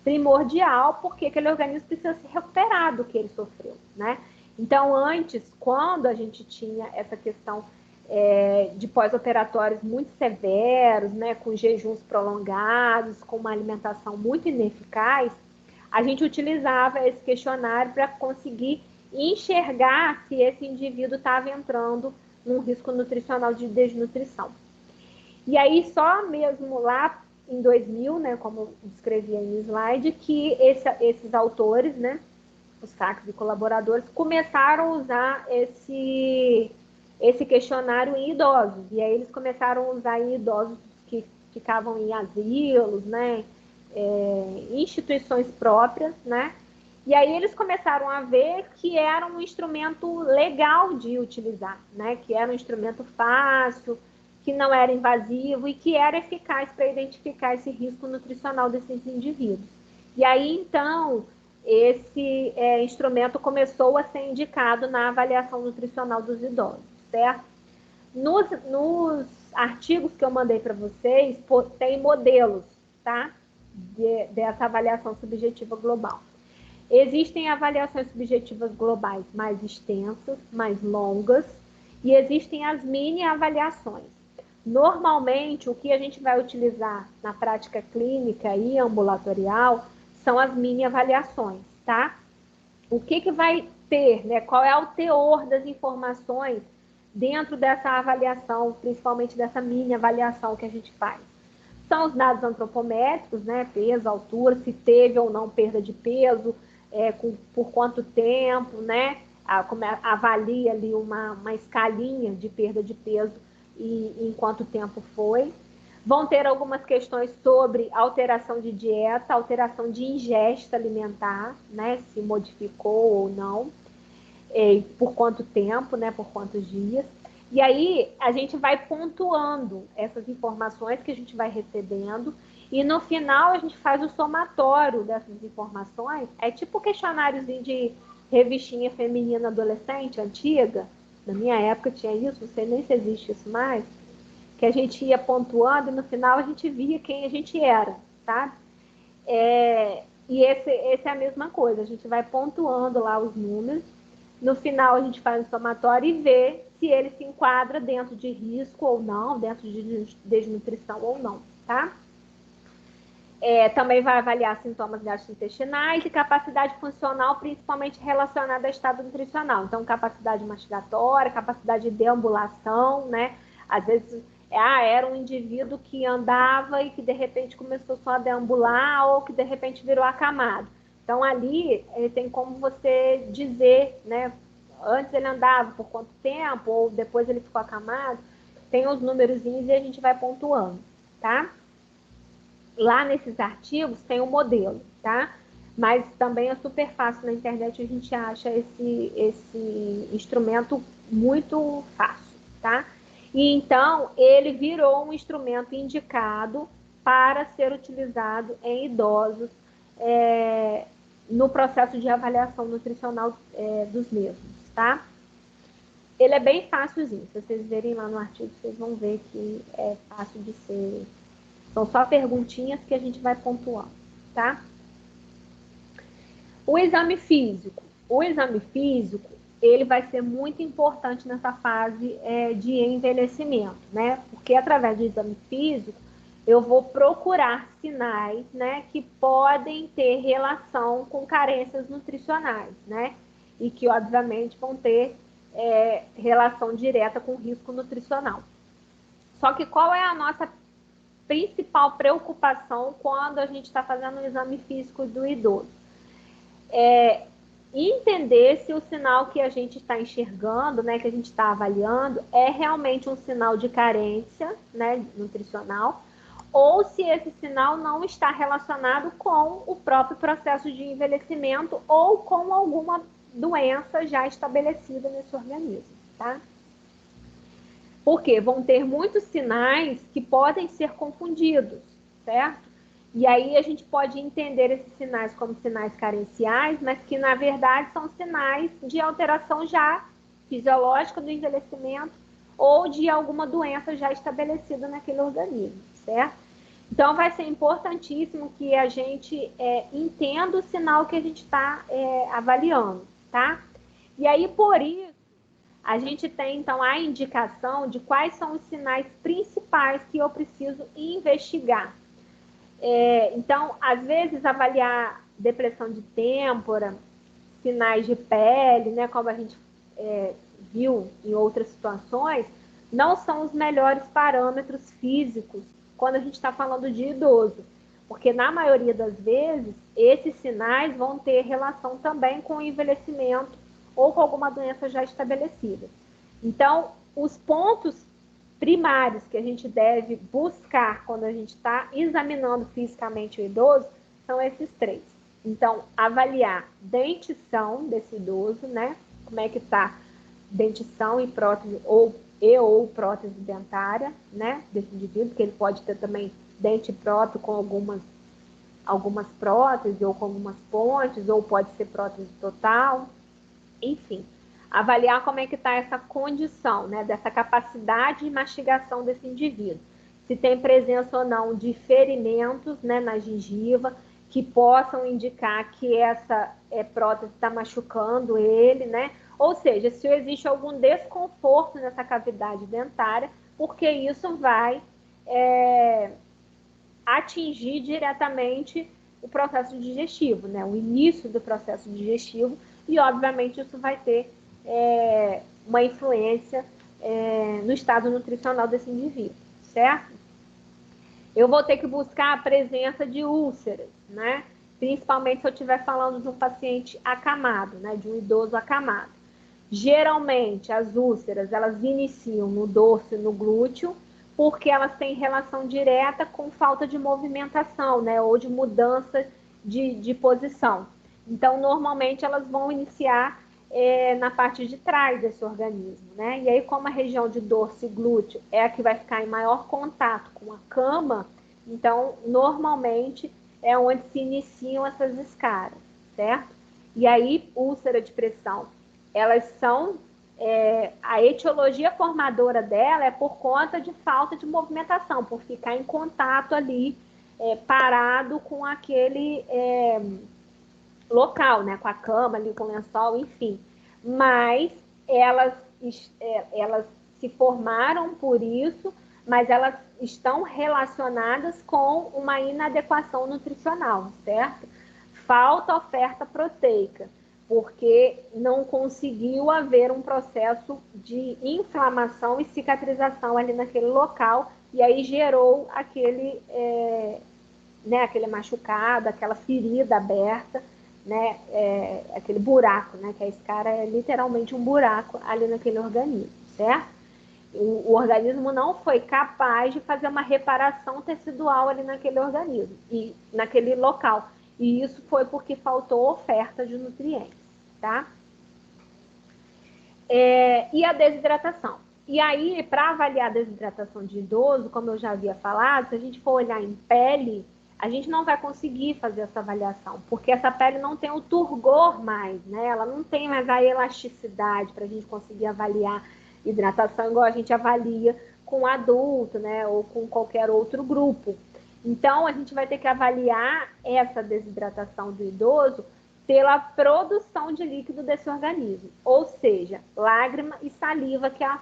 primordial, porque aquele organismo precisa se recuperar do que ele sofreu, né? Então, antes, quando a gente tinha essa questão de pós-operatórios muito severos, né, com jejuns prolongados, com uma alimentação muito ineficaz, a gente utilizava esse questionário para conseguir enxergar se esse indivíduo estava entrando num risco nutricional de desnutrição. E aí, só mesmo lá em 2000, né, como eu descrevi aí no slide, que esses autores, né, os CACs e colaboradores, começaram a usar esse questionário em idosos. E aí eles começaram a usar em idosos que ficavam em asilos, né, instituições próprias, né? E aí eles começaram a ver que era um instrumento legal de utilizar, né? Que era um instrumento fácil, que não era invasivo e que era eficaz para identificar esse risco nutricional desses indivíduos. E aí, então, esse instrumento começou a ser indicado na avaliação nutricional dos idosos, certo? Nos artigos que eu mandei para vocês, tem modelos, tá? Dessa avaliação subjetiva global. Existem avaliações subjetivas globais mais extensas, mais longas, e existem as mini avaliações. Normalmente, o que a gente vai utilizar na prática clínica e ambulatorial são as mini avaliações, tá? O que vai ter, né? Qual é o teor das informações dentro dessa avaliação, principalmente dessa mini avaliação que a gente faz? São os dados antropométricos, né? Peso, altura, se teve ou não perda de peso, por quanto tempo, né? Avalia ali uma escalinha de perda de peso e em quanto tempo foi. Vão ter algumas questões sobre alteração de dieta, alteração de ingesta alimentar, né? Se modificou ou não, por quanto tempo, né? Por quantos dias. E aí a gente vai pontuando essas informações que a gente vai recebendo e no final a gente faz o somatório dessas informações. É tipo questionáriozinho de revistinha feminina adolescente antiga. Na minha época tinha isso, não sei nem se existe isso mais. Que a gente ia pontuando e no final a gente via quem a gente era, sabe? E esse é a mesma coisa, a gente vai pontuando lá os números No final, a gente faz o somatório e vê se ele se enquadra dentro de risco ou não, dentro de desnutrição ou não, tá? Também vai avaliar sintomas gastrointestinais e capacidade funcional, principalmente relacionada ao estado nutricional. Então, capacidade mastigatória, capacidade de deambulação, né? Às vezes, era um indivíduo que andava e que, de repente, começou só a deambular ou que, de repente, virou acamado. Então, ali, tem como você dizer, né? Antes ele andava por quanto tempo ou depois ele ficou acamado. Tem os númerozinhos e a gente vai pontuando, tá? Lá nesses artigos tem um modelo, tá? Mas também é super fácil na internet, a gente acha esse instrumento muito fácil, tá? E então ele virou um instrumento indicado para ser utilizado em idosos no processo de avaliação nutricional dos mesmos, tá? Ele é bem fácilzinho, se vocês verem lá no artigo, vocês vão ver que é fácil de ser. São só perguntinhas que a gente vai pontuando, tá? O exame físico. O exame físico, ele vai ser muito importante nessa fase de envelhecimento, né? Porque através do exame físico, eu vou procurar sinais, né, que podem ter relação com carências nutricionais, né? E que, obviamente, vão ter relação direta com risco nutricional. Só que qual é a nossa principal preocupação quando a gente está fazendo um exame físico do idoso? Entender se o sinal que a gente está enxergando, né, que a gente está avaliando, é realmente um sinal de carência, né, nutricional, ou se esse sinal não está relacionado com o próprio processo de envelhecimento ou com alguma doença já estabelecida nesse organismo, tá? Porque vão ter muitos sinais que podem ser confundidos, certo? E aí a gente pode entender esses sinais como sinais carenciais, mas que na verdade são sinais de alteração já fisiológica do envelhecimento ou de alguma doença já estabelecida naquele organismo, certo? Então vai ser importantíssimo que a gente entenda o sinal que a gente está avaliando, tá? E aí por isso a gente tem, então, a indicação de quais são os sinais principais que eu preciso investigar. Então, às vezes, avaliar depressão de têmpora, sinais de pele, né, como a gente viu em outras situações, não são os melhores parâmetros físicos quando a gente está falando de idoso. Porque, na maioria das vezes, esses sinais vão ter relação também com o envelhecimento ou com alguma doença já estabelecida. Então, os pontos primários que a gente deve buscar quando a gente está examinando fisicamente o idoso são esses três. Então, avaliar dentição desse idoso, né? Como é que está dentição e prótese ou prótese dentária, né? Desse indivíduo, que ele pode ter também dente próprio com algumas próteses ou com algumas pontes, ou pode ser prótese total. Enfim, avaliar como é que está essa condição, né, dessa capacidade de mastigação desse indivíduo. Se tem presença ou não de ferimentos, né, na gengiva, que possam indicar que essa prótese está machucando ele, né? Ou seja, se existe algum desconforto nessa cavidade dentária, porque isso vai atingir diretamente o processo digestivo, né? O início do processo digestivo, e obviamente isso vai ter uma influência no estado nutricional desse indivíduo, certo? Eu vou ter que buscar a presença de úlceras, né? Principalmente se eu estiver falando de um paciente acamado, né? De um idoso acamado. Geralmente, as úlceras, elas iniciam no dorso e no glúteo, porque elas têm relação direta com falta de movimentação, né? Ou de mudança de posição. Então, normalmente, elas vão iniciar na parte de trás desse organismo, né? E aí, como a região de dorso e glúteo é a que vai ficar em maior contato com a cama, então, normalmente, é onde se iniciam essas escaras, certo? E aí, úlcera de pressão, elas são... a etiologia formadora dela é por conta de falta de movimentação, por ficar em contato ali, parado com aquele... local, né, com a cama ali, com o lençol, enfim. mas elas se formaram por isso, mas elas estão relacionadas com uma inadequação nutricional, certo? Falta oferta proteica, porque não conseguiu haver um processo de inflamação e cicatrização ali naquele local, e aí gerou aquele machucado, aquela ferida aberta, né, aquele buraco, né, que a escara é literalmente um buraco ali naquele organismo, certo? O organismo não foi capaz de fazer uma reparação tecidual ali naquele organismo, e naquele local. E isso foi porque faltou oferta de nutrientes, tá? E a desidratação. E aí, para avaliar a desidratação de idoso, como eu já havia falado, se a gente for olhar em pele, a gente não vai conseguir fazer essa avaliação, porque essa pele não tem o turgor mais, né? Ela não tem mais a elasticidade para a gente conseguir avaliar hidratação igual a gente avalia com adulto, né? Ou com qualquer outro grupo. Então, a gente vai ter que avaliar essa desidratação do idoso pela produção de líquido desse organismo, ou seja, lágrima e saliva, que é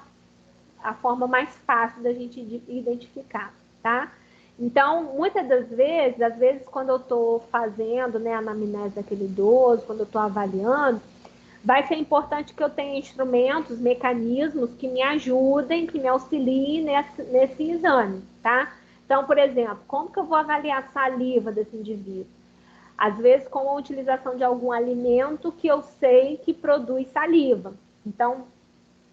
a forma mais fácil da gente identificar, tá? Então, muitas das vezes, às vezes quando eu estou fazendo, né, a anamnese daquele idoso, quando eu estou avaliando, vai ser importante que eu tenha instrumentos, mecanismos que me ajudem, que me auxiliem nesse exame, tá? Então, por exemplo, como que eu vou avaliar a saliva desse indivíduo? Às vezes com a utilização de algum alimento que eu sei que produz saliva. Então,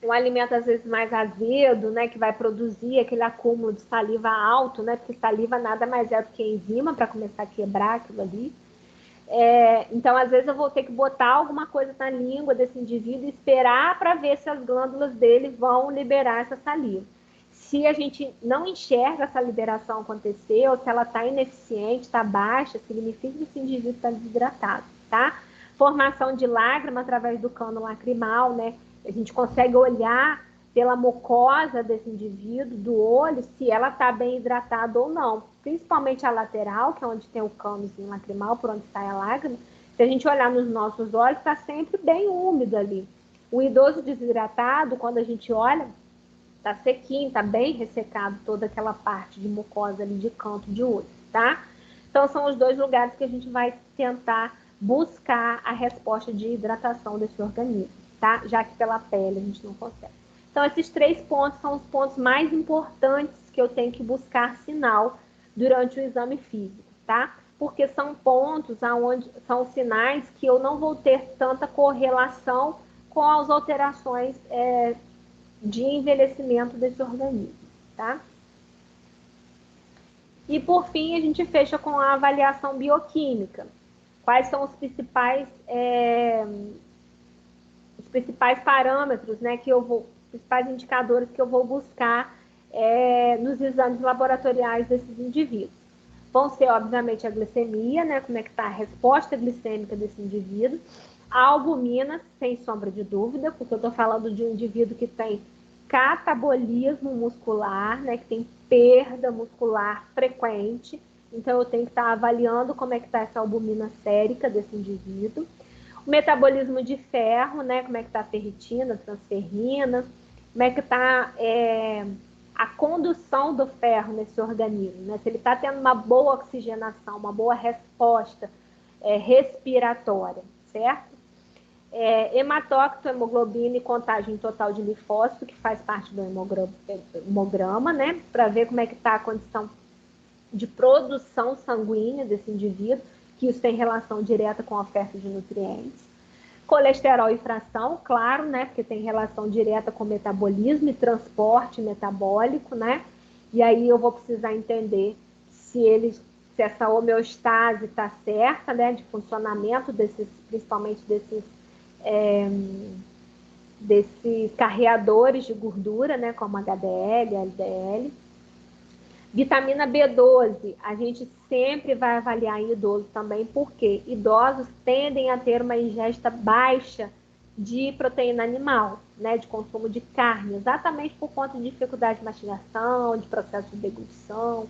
um alimento às vezes mais azedo, né, que vai produzir aquele acúmulo de saliva alto, né, porque saliva nada mais é do que enzima para começar a quebrar aquilo ali. Então, às vezes eu vou ter que botar alguma coisa na língua desse indivíduo e esperar para ver se as glândulas dele vão liberar essa saliva. Se a gente não enxerga essa liberação acontecer, ou se ela está ineficiente, está baixa, significa que esse indivíduo está desidratado, tá? Formação de lágrima através do cano lacrimal, né? A gente consegue olhar pela mucosa desse indivíduo, do olho, se ela está bem hidratada ou não. Principalmente a lateral, que é onde tem o canozinho lacrimal, por onde sai a lágrima. Se a gente olhar nos nossos olhos, está sempre bem úmido ali. O idoso desidratado, quando a gente olha, tá sequinho, tá bem ressecado toda aquela parte de mucosa ali de canto de olho, tá? Então, são os dois lugares que a gente vai tentar buscar a resposta de hidratação desse organismo, tá? Já que pela pele a gente não consegue. Então, esses 3 pontos são os pontos mais importantes que eu tenho que buscar sinal durante o exame físico, tá? Porque são pontos onde são sinais que eu não vou ter tanta correlação com as alterações de envelhecimento desse organismo, tá? E por fim, a gente fecha com a avaliação bioquímica. Quais são os principais parâmetros, né, principais indicadores que eu vou buscar nos exames laboratoriais desses indivíduos? Vão ser, obviamente, a glicemia, né, como é que está a resposta glicêmica desse indivíduo, a albumina, sem sombra de dúvida, porque eu estou falando de um indivíduo que tem catabolismo muscular, né, que tem perda muscular frequente, então eu tenho que estar avaliando como é que está essa albumina sérica desse indivíduo. O metabolismo de ferro, né, como é que está a ferritina, transferrina, como é que está a condução do ferro nesse organismo, né, se ele está tendo uma boa oxigenação, uma boa resposta respiratória, certo? Hematócrito, hemoglobina e contagem total de linfócito, que faz parte do hemograma, né? Para ver como é que está a condição de produção sanguínea desse indivíduo, que isso tem relação direta com a oferta de nutrientes. Colesterol e fração, claro, né? Porque tem relação direta com metabolismo e transporte metabólico, né? E aí eu vou precisar entender se essa homeostase está certa, né? De funcionamento principalmente desses carreadores de gordura, né, como HDL, LDL. Vitamina B12, a gente sempre vai avaliar em idoso também, porque idosos tendem a ter uma ingesta baixa de proteína animal, né, de consumo de carne, exatamente por conta de dificuldade de mastigação, de processo de deglutição.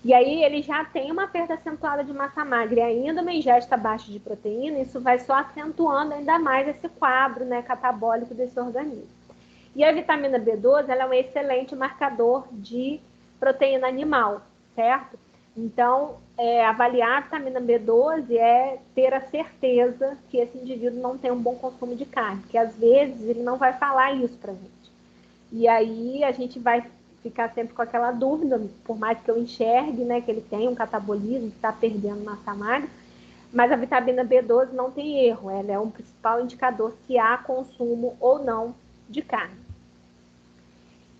E aí ele já tem uma perda acentuada de massa magra e ainda uma ingesta baixa de proteína, isso vai só acentuando ainda mais esse quadro, né, catabólico desse organismo. E a vitamina B12, ela é um excelente marcador de proteína animal, certo? Então, avaliar a vitamina B12 é ter a certeza que esse indivíduo não tem um bom consumo de carne, porque às vezes ele não vai falar isso pra gente. E aí a gente vai ficar sempre com aquela dúvida, por mais que eu enxergue, né, que ele tem um catabolismo, que está perdendo massa magra, mas a vitamina B12 não tem erro, ela é um principal indicador se há consumo ou não de carne.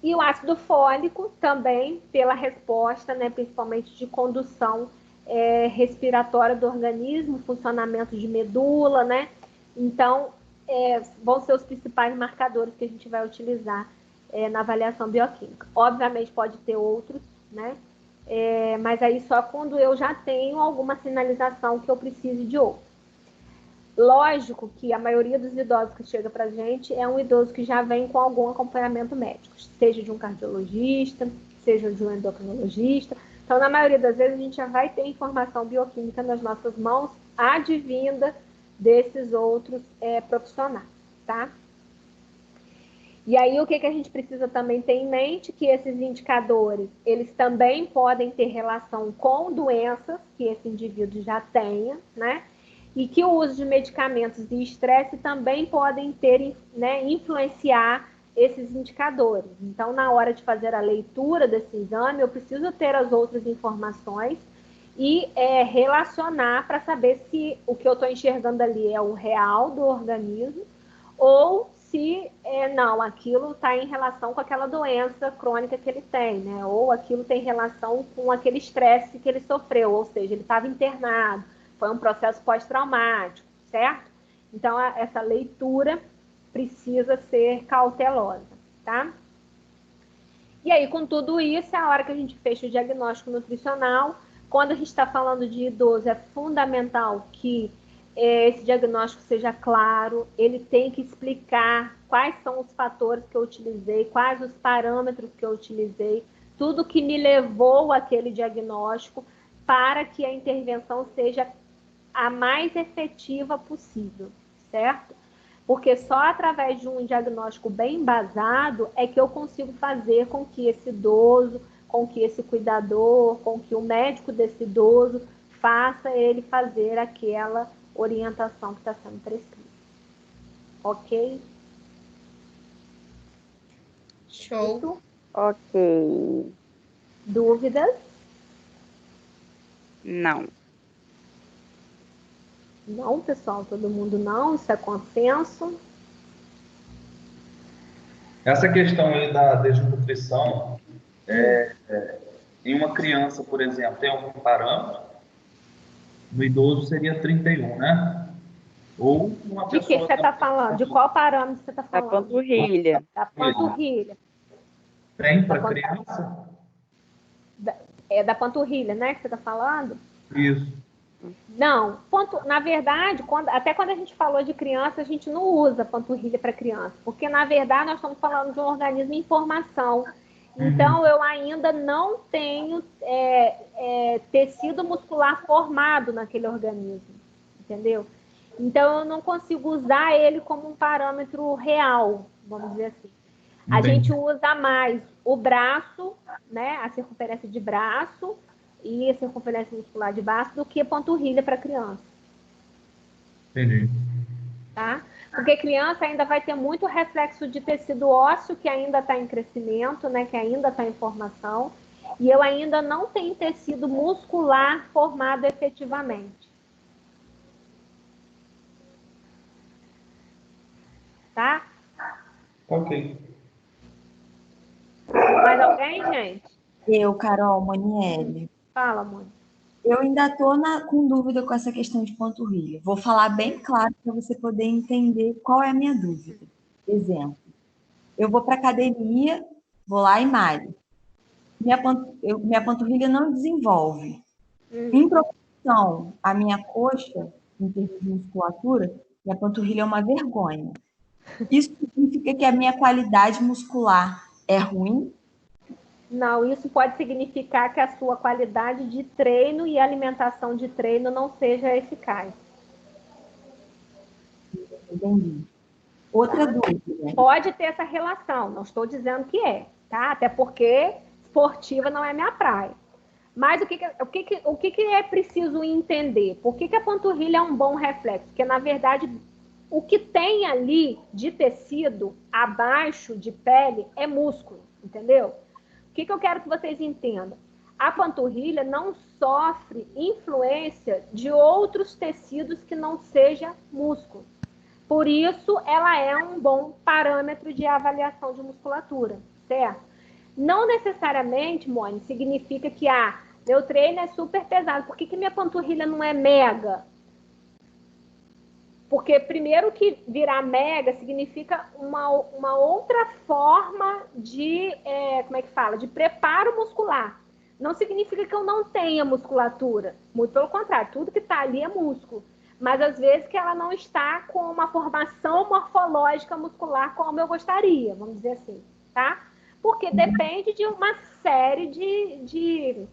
E o ácido fólico também pela resposta, né, principalmente de condução respiratória do organismo, funcionamento de medula, né? Então, vão ser os principais marcadores que a gente vai utilizar na avaliação bioquímica. Obviamente pode ter outros, né? Mas aí só quando eu já tenho alguma sinalização que eu precise de outro. Lógico que a maioria dos idosos que chega para a gente é um idoso que já vem com algum acompanhamento médico, seja de um cardiologista, seja de um endocrinologista. Então, na maioria das vezes, a gente já vai ter informação bioquímica nas nossas mãos, advinda desses outros profissionais, tá? E aí, o que a gente precisa também ter em mente? Que esses indicadores, eles também podem ter relação com doenças que esse indivíduo já tenha, né? E que o uso de medicamentos e estresse também podem ter, né, influenciar esses indicadores. Então, na hora de fazer a leitura desse exame, eu preciso ter as outras informações e relacionar para saber se o que eu estou enxergando ali é o real do organismo ou se não, aquilo está em relação com aquela doença crônica que ele tem, né? Ou aquilo tem relação com aquele estresse que ele sofreu, ou seja, ele estava internado, foi um processo pós-traumático, certo? Então, essa leitura precisa ser cautelosa, tá? E aí, com tudo isso, é a hora que a gente fecha o diagnóstico nutricional. Quando a gente está falando de idoso, é fundamental que esse diagnóstico seja claro, ele tem que explicar quais são os fatores que eu utilizei, quais os parâmetros que eu utilizei, tudo que me levou àquele diagnóstico, para que a intervenção seja a mais efetiva possível, certo? Porque só através de um diagnóstico bem embasado é que eu consigo fazer com que esse idoso, com que esse cuidador, com que o médico desse idoso faça ele fazer aquela orientação que está sendo prescrita. Ok? Show. Isso? Ok. Dúvidas? Não. Não, pessoal, todo mundo não, isso é consenso. Essa questão aí da desnutrição, em uma criança, por exemplo, tem algum parâmetro? No idoso seria 31, né? Ou uma De que pessoa... você está falando? De qual parâmetro você está Da falando? panturrilha. Da panturrilha. Tem para criança? É da panturrilha, né, que você está falando? Isso. Não, na verdade, até quando a gente falou de criança, a gente não usa panturrilha para criança, porque na verdade nós estamos falando de um organismo em formação. Então, eu ainda não tenho tecido muscular formado naquele organismo, entendeu? Então, eu não consigo usar ele como um parâmetro real, vamos dizer assim. A gente usa mais o braço, né, a circunferência de braço e a circunferência muscular de braço do que a panturrilha para criança. Entendi. Tá? Porque criança ainda vai ter muito reflexo de tecido ósseo que ainda está em crescimento, né, que ainda está em formação, e eu ainda não tenho tecido muscular formado efetivamente. Tá? Ok. Mais alguém, gente? Eu, Carol Monielli. Fala, amor. Eu ainda estou com dúvida com essa questão de panturrilha. Vou falar bem claro para você poder entender qual é a minha dúvida. Exemplo, eu vou para academia, vou lá e malho. Minha panturrilha não desenvolve. Em proporção à minha coxa, em termos de musculatura, minha panturrilha é uma vergonha. Isso significa que a minha qualidade muscular é ruim? Não, isso pode significar que a sua qualidade de treino e alimentação de treino não seja eficaz. Entendi. Outra dúvida. Pode ter essa relação, não estou dizendo que é, tá? Até porque esportiva não é minha praia. Mas o que é preciso entender? Por que a panturrilha é um bom reflexo? Porque, na verdade, o que tem ali de tecido abaixo de pele é músculo, entendeu? O que eu quero que vocês entendam? A panturrilha não sofre influência de outros tecidos que não seja músculo. Por isso, ela é um bom parâmetro de avaliação de musculatura, certo? Não necessariamente, Mônica, significa que meu treino é super pesado. Por que minha panturrilha não é mega? Porque primeiro que virar mega significa uma outra forma de, como é que fala? De preparo muscular. Não significa que eu não tenha musculatura. Muito pelo contrário, tudo que está ali é músculo. Mas às vezes que ela não está com uma formação morfológica muscular como eu gostaria, vamos dizer assim, tá? Porque depende de uma série de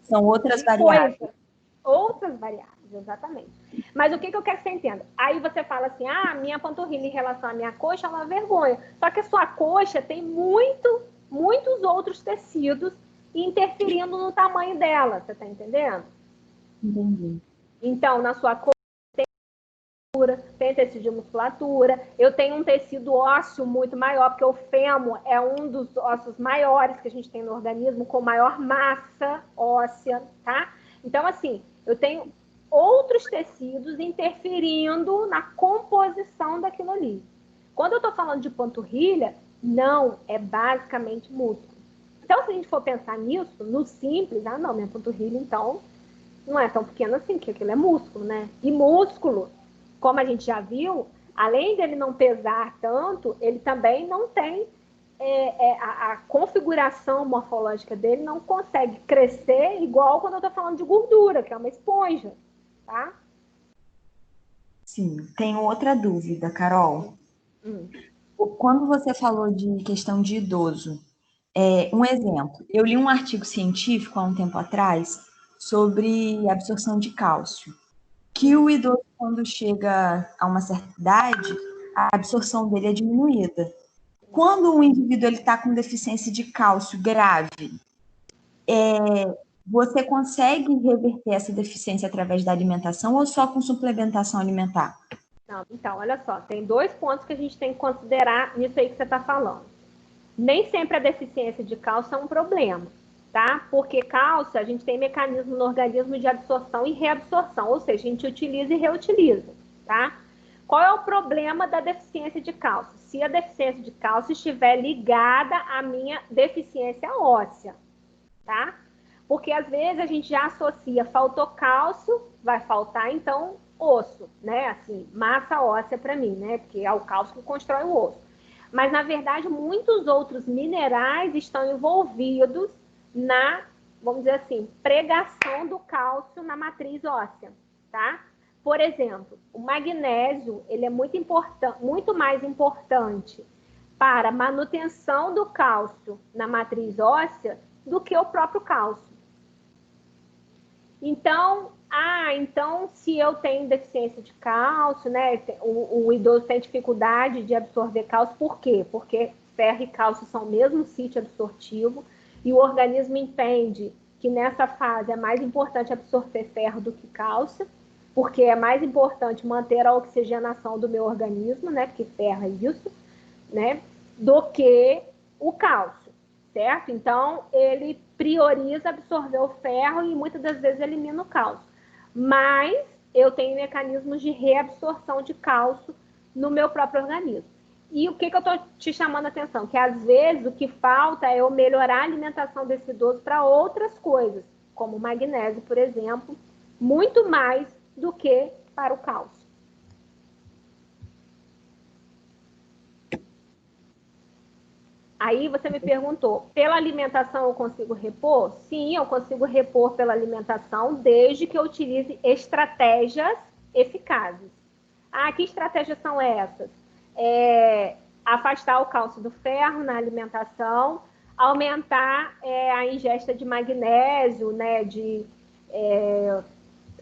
São outras variáveis. coisas. Outras variáveis, exatamente. Mas o que eu quero que você entenda? Aí você fala assim, minha panturrilha em relação à minha coxa é uma vergonha. Só que a sua coxa tem muitos outros tecidos interferindo no tamanho dela, você tá entendendo? Entendi. Então, na sua coxa tem tecido de musculatura, eu tenho um tecido ósseo muito maior, porque o fêmur é um dos ossos maiores que a gente tem no organismo, com maior massa óssea, tá? Então, assim, eu tenho outros tecidos interferindo na composição daquilo ali. Quando eu tô falando de panturrilha, não, é basicamente músculo. Então, se a gente for pensar nisso, no simples, não, minha panturrilha, então, não é tão pequena assim, porque aquilo é músculo, né? E músculo, como a gente já viu, além dele não pesar tanto, ele também não tem a configuração morfológica dele não consegue crescer igual quando eu estou falando de gordura, que é uma esponja, tá? Sim, tenho outra dúvida, Carol. Quando você falou de questão de idoso, um exemplo, eu li um artigo científico há um tempo atrás sobre absorção de cálcio, que o idoso, quando chega a uma certa idade, a absorção dele é diminuída. Quando o indivíduo está com deficiência de cálcio grave, você consegue reverter essa deficiência através da alimentação ou só com suplementação alimentar? Não, então, olha só, tem 2 pontos que a gente tem que considerar nisso aí que você está falando. Nem sempre a deficiência de cálcio é um problema, tá? Porque cálcio, a gente tem mecanismo no organismo de absorção e reabsorção, ou seja, a gente utiliza e reutiliza, tá? Qual é o problema da deficiência de cálcio? Se a deficiência de cálcio estiver ligada à minha deficiência óssea, tá? Porque às vezes a gente já associa, faltou cálcio, vai faltar então osso, né? Assim, massa óssea para mim, né? Porque é o cálcio que constrói o osso. Mas na verdade, muitos outros minerais estão envolvidos na, vamos dizer assim, pregação do cálcio na matriz óssea, tá? Por exemplo, o magnésio, ele é muito mais importante para a manutenção do cálcio na matriz óssea do que o próprio cálcio. Então, então se eu tenho deficiência de cálcio, né, o idoso tem dificuldade de absorver cálcio, por quê? Porque ferro e cálcio são o mesmo sítio absortivo e o organismo entende que nessa fase é mais importante absorver ferro do que cálcio, porque é mais importante manter a oxigenação do meu organismo, né, porque ferro é isso, né, do que o cálcio, certo? Então, ele prioriza absorver o ferro e muitas das vezes elimina o cálcio. Mas eu tenho mecanismos de reabsorção de cálcio no meu próprio organismo. E o que eu estou te chamando a atenção? Que às vezes o que falta é eu melhorar a alimentação desse idoso para outras coisas, como o magnésio, por exemplo, muito mais do que para o cálcio. Aí você me perguntou, pela alimentação eu consigo repor? Sim, eu consigo repor pela alimentação, desde que eu utilize estratégias eficazes. Que estratégias são essas? Afastar o cálcio do ferro na alimentação, aumentar a ingesta de magnésio, né, de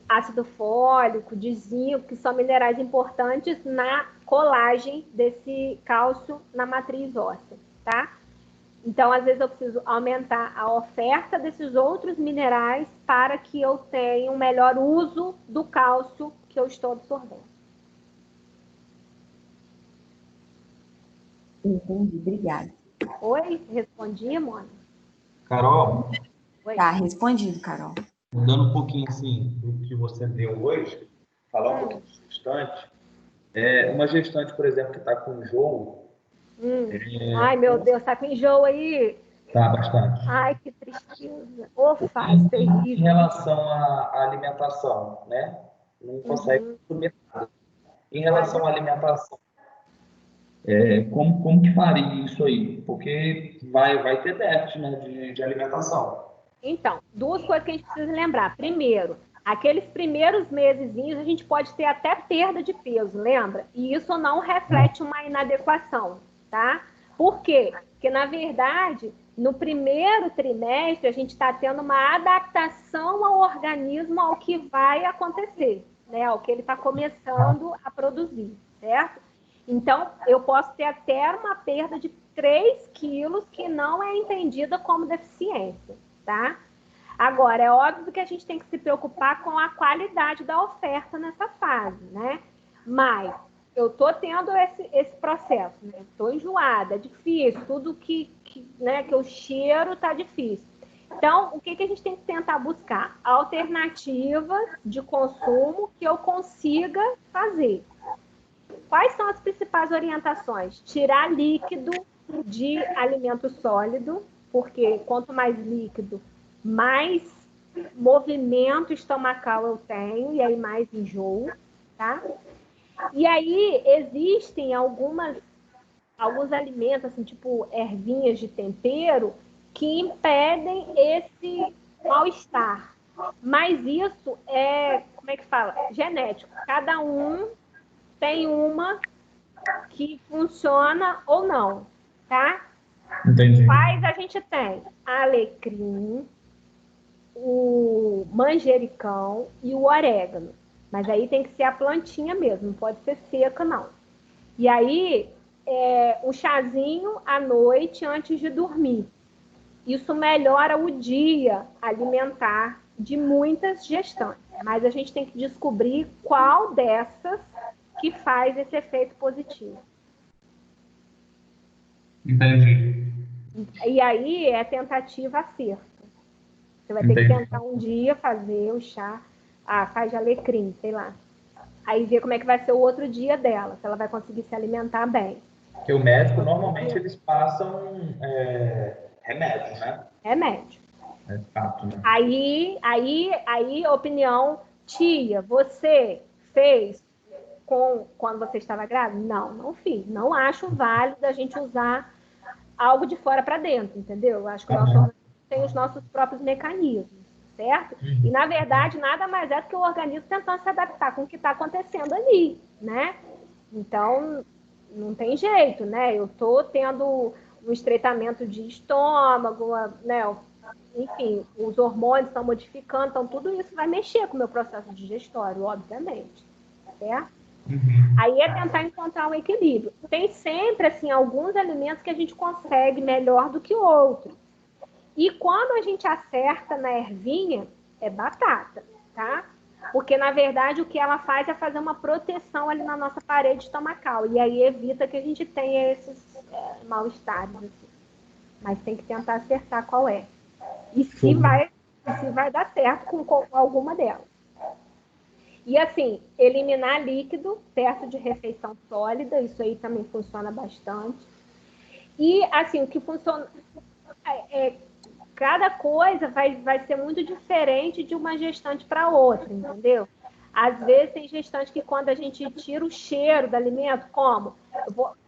ácido fólico, de zinco, que são minerais importantes na colagem desse cálcio na matriz óssea, tá? Então, às vezes, eu preciso aumentar a oferta desses outros minerais para que eu tenha um melhor uso do cálcio que eu estou absorvendo. Entendi, obrigada. Oi? Respondi, Mônica? Carol, Oi? Tá respondido, Carol. mudando um pouquinho assim do que você deu hoje, falar um pouquinho de gestante. Uma gestante, por exemplo, que está com enjoo. Ai, meu Deus, tá com enjoo aí? Tá, bastante. Ai, que tristeza. Ô, faz Em terrível. relação à alimentação, né? Não consegue comer nada. Em relação à alimentação, como que faria isso aí? Porque vai ter déficit, né, de alimentação. Então, duas coisas que a gente precisa lembrar. Primeiro, aqueles primeiros mesezinhos a gente pode ter até perda de peso, lembra? E isso não reflete uma inadequação, tá? Por quê? Porque, na verdade, no primeiro trimestre, a gente está tendo uma adaptação ao organismo ao que vai acontecer, né? Ao que ele está começando a produzir, certo? Então, eu posso ter até uma perda de 3 quilos que não é entendida como deficiência, tá? Agora, é óbvio que a gente tem que se preocupar com a qualidade da oferta nessa fase, né? Mas eu tô tendo esse processo, né? Tô enjoada, é difícil, tudo que eu cheiro tá difícil. Então, o que a gente tem que tentar buscar? Alternativas de consumo que eu consiga fazer. Quais são as principais orientações? Tirar líquido de alimento sólido, porque quanto mais líquido, mais movimento estomacal eu tenho, e aí mais enjoo, tá? E aí existem alguns alimentos, assim, tipo ervinhas de tempero, que impedem esse mal-estar. Mas isso é, como é que fala? Genético. Cada um tem uma que funciona ou não, tá? Entendi. Quais a gente tem? Alecrim, o manjericão e o orégano. Mas aí tem que ser a plantinha mesmo, não pode ser seca, não. E aí, o chazinho à noite antes de dormir. Isso melhora o dia alimentar de muitas gestantes. Mas a gente tem que descobrir qual dessas que faz esse efeito positivo. Entendi. E aí é tentativa acerto. Você vai ter Entendi. que tentar um dia fazer o chá, faz de alecrim, sei lá. Aí ver como é que vai ser o outro dia dela, se ela vai conseguir se alimentar bem. Porque o médico, normalmente, eles passam remédio, né? Remédio. É fato, né? Aí, opinião, tia, você fez quando você estava grávida? Não, não fiz. Não acho válido a gente usar algo de fora para dentro, entendeu? Eu acho que o nosso organismo tem os nossos próprios mecanismos, certo? E, na verdade, nada mais é do que o organismo tentando se adaptar com o que está acontecendo ali, né? Então, não tem jeito, né? Eu estou tendo um estreitamento de estômago, né? Enfim, os hormônios estão modificando, então tudo isso vai mexer com o meu processo digestório, obviamente, certo? Aí é tentar encontrar um equilíbrio. Tem sempre, assim, alguns alimentos que a gente consegue melhor do que outros. E quando a gente acerta na ervinha, é batata, tá? Porque, na verdade, o que ela faz é fazer uma proteção ali na nossa parede estomacal. E aí evita que a gente tenha esses mal-estares, assim. Mas tem que tentar acertar qual é. E se vai dar certo com alguma delas. E assim, eliminar líquido perto de refeição sólida, isso aí também funciona bastante. E assim, o que funciona. Cada coisa vai ser muito diferente de uma gestante para outra, entendeu? Às vezes tem gestante que quando a gente tira o cheiro do alimento, como?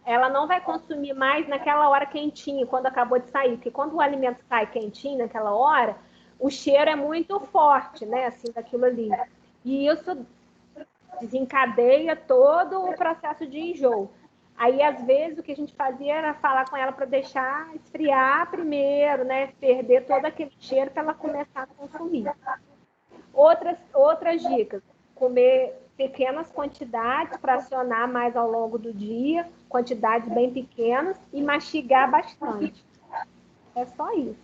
Ela não vai consumir mais naquela hora quentinha, quando acabou de sair, porque quando o alimento sai quentinho naquela hora, o cheiro é muito forte, né, assim, daquilo ali. E isso desencadeia todo o processo de enjoo. Aí, às vezes, o que a gente fazia era falar com ela para deixar esfriar primeiro, né? Perder todo aquele cheiro para ela começar a consumir. Outras dicas: comer pequenas quantidades, fracionar mais ao longo do dia, quantidades bem pequenas e mastigar bastante. É só isso,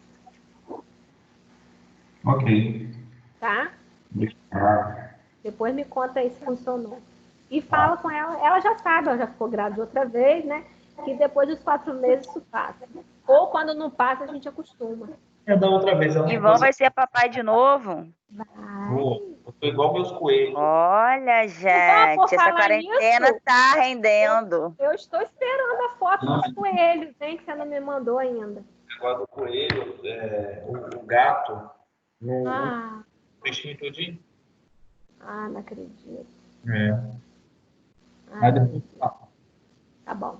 Ok. tá? Obrigado. Depois me conta aí se funcionou. E fala com ela já sabe, ela já ficou grávida outra vez, né? Que depois dos 4 meses isso passa. Ou quando não passa, a gente acostuma. É da outra vez. Eu não Ivan vai ser papai de novo? Vai. Eu tô igual meus coelhos. Olha, Então, por gente, essa falar quarentena nisso, tá rendendo. eu estou esperando a foto dos coelhos, hein? Que você não me mandou ainda. Agora do coelho, o gato, no Ah, bichinho todinho. não acredito. Mas depois Tá bom.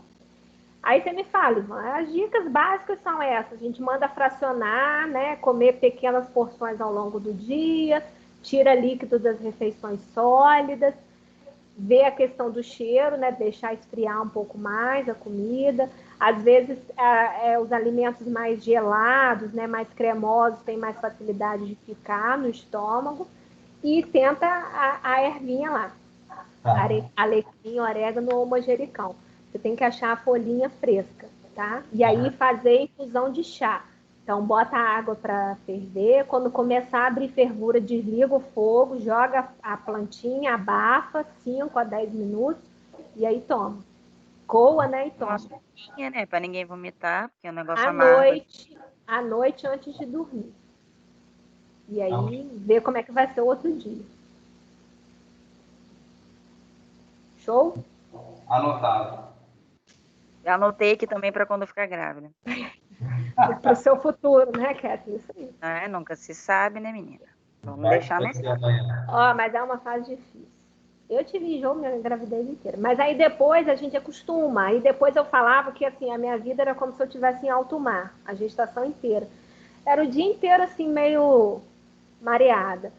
Aí você me fala, Ivan, as dicas básicas são essas. A gente manda fracionar, né? Comer pequenas porções ao longo do dia, tira líquido das refeições sólidas, ver a questão do cheiro, né? Deixar esfriar um pouco mais a comida. Às vezes, os alimentos mais gelados, né? Mais cremosos, têm mais facilidade de ficar no estômago. E tenta a ervinha lá. Alecrim, orégano ou manjericão. Você tem que achar a folhinha fresca, tá? E aí fazer infusão de chá. Então, bota a água para ferver. Quando começar a abrir fervura, desliga o fogo, joga a plantinha, abafa 5 a 10 minutos e aí toma. Coa, né? E toma. Uma né? Pra ninguém vomitar, porque é um negócio À amargo. noite antes de dormir. E aí, ver como é que vai ser o outro dia. Show? anotado. Eu anotei aqui também para quando eu ficar grávida. Para o seu futuro, né, Kathleen? Isso aí. Ah, nunca se sabe, né, menina? Vamos Vai deixar que no vai ser amanhã. Mas é uma fase difícil. Eu tive enjoo minha gravidez inteira. Mas aí depois a gente acostuma. Aí depois eu falava que assim, a minha vida era como se eu estivesse em alto mar, a gestação inteira. Era o dia inteiro assim, meio mareada.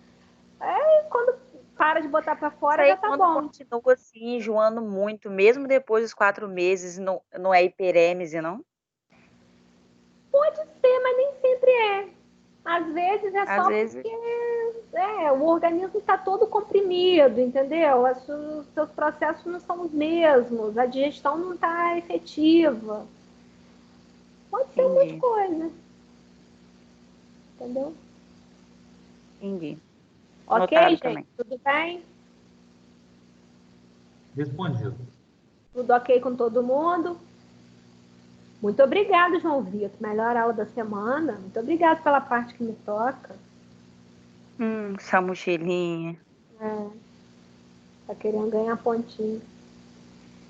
Aí quando para de botar para Isso fora, já aí, tá quando bom. continua assim, enjoando muito, mesmo depois dos 4 meses, não é hiperêmese, não? Pode ser, mas nem sempre é. Às vezes é Às só vezes, porque o organismo está todo comprimido, entendeu? Os seus processos não são os mesmos, a digestão não está efetiva. Pode ser um monte de entendi, coisa, entendeu? entendi. Ok, Anotado gente? também. Tudo bem? Respondido. Tudo ok com todo mundo? Muito obrigada, João Vitor. Melhor aula da semana. Muito obrigada pela parte que me toca. Essa mochilinha. Tá querendo ganhar pontinho.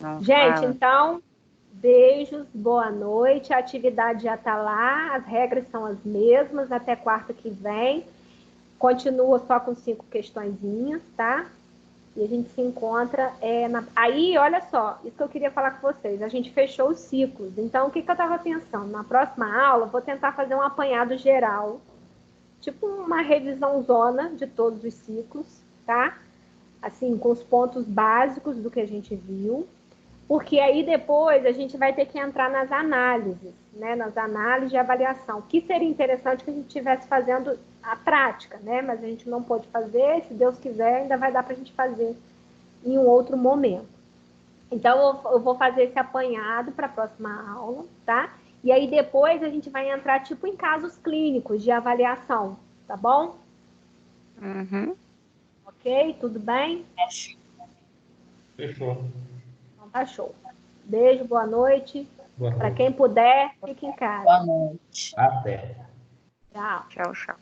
Não Gente, fala. então, beijos, boa noite. A atividade já está lá, as regras são as mesmas até quarta que vem. Continua só com 5 questõezinhas, tá? E a gente se encontra Aí, olha só, isso que eu queria falar com vocês. A gente fechou os ciclos. Então, o que eu estava pensando? Na próxima aula, eu vou tentar fazer um apanhado geral, tipo uma revisão zona de todos os ciclos, tá? Assim, com os pontos básicos do que a gente viu. Porque aí depois a gente vai ter que entrar nas análises, né? Nas análises de avaliação. Que seria interessante que a gente estivesse fazendo a prática, né? Mas a gente não pôde fazer, se Deus quiser, ainda vai dar para a gente fazer em um outro momento. Então, eu vou fazer esse apanhado para a próxima aula, tá? E aí depois a gente vai entrar, tipo, em casos clínicos de avaliação, tá bom? Uhum. Ok? Tudo bem? Fechou. Então tá show. Beijo, boa noite. Boa Para noite. quem puder, fique em casa. Boa noite. Até. Tchau. Tchau, tchau.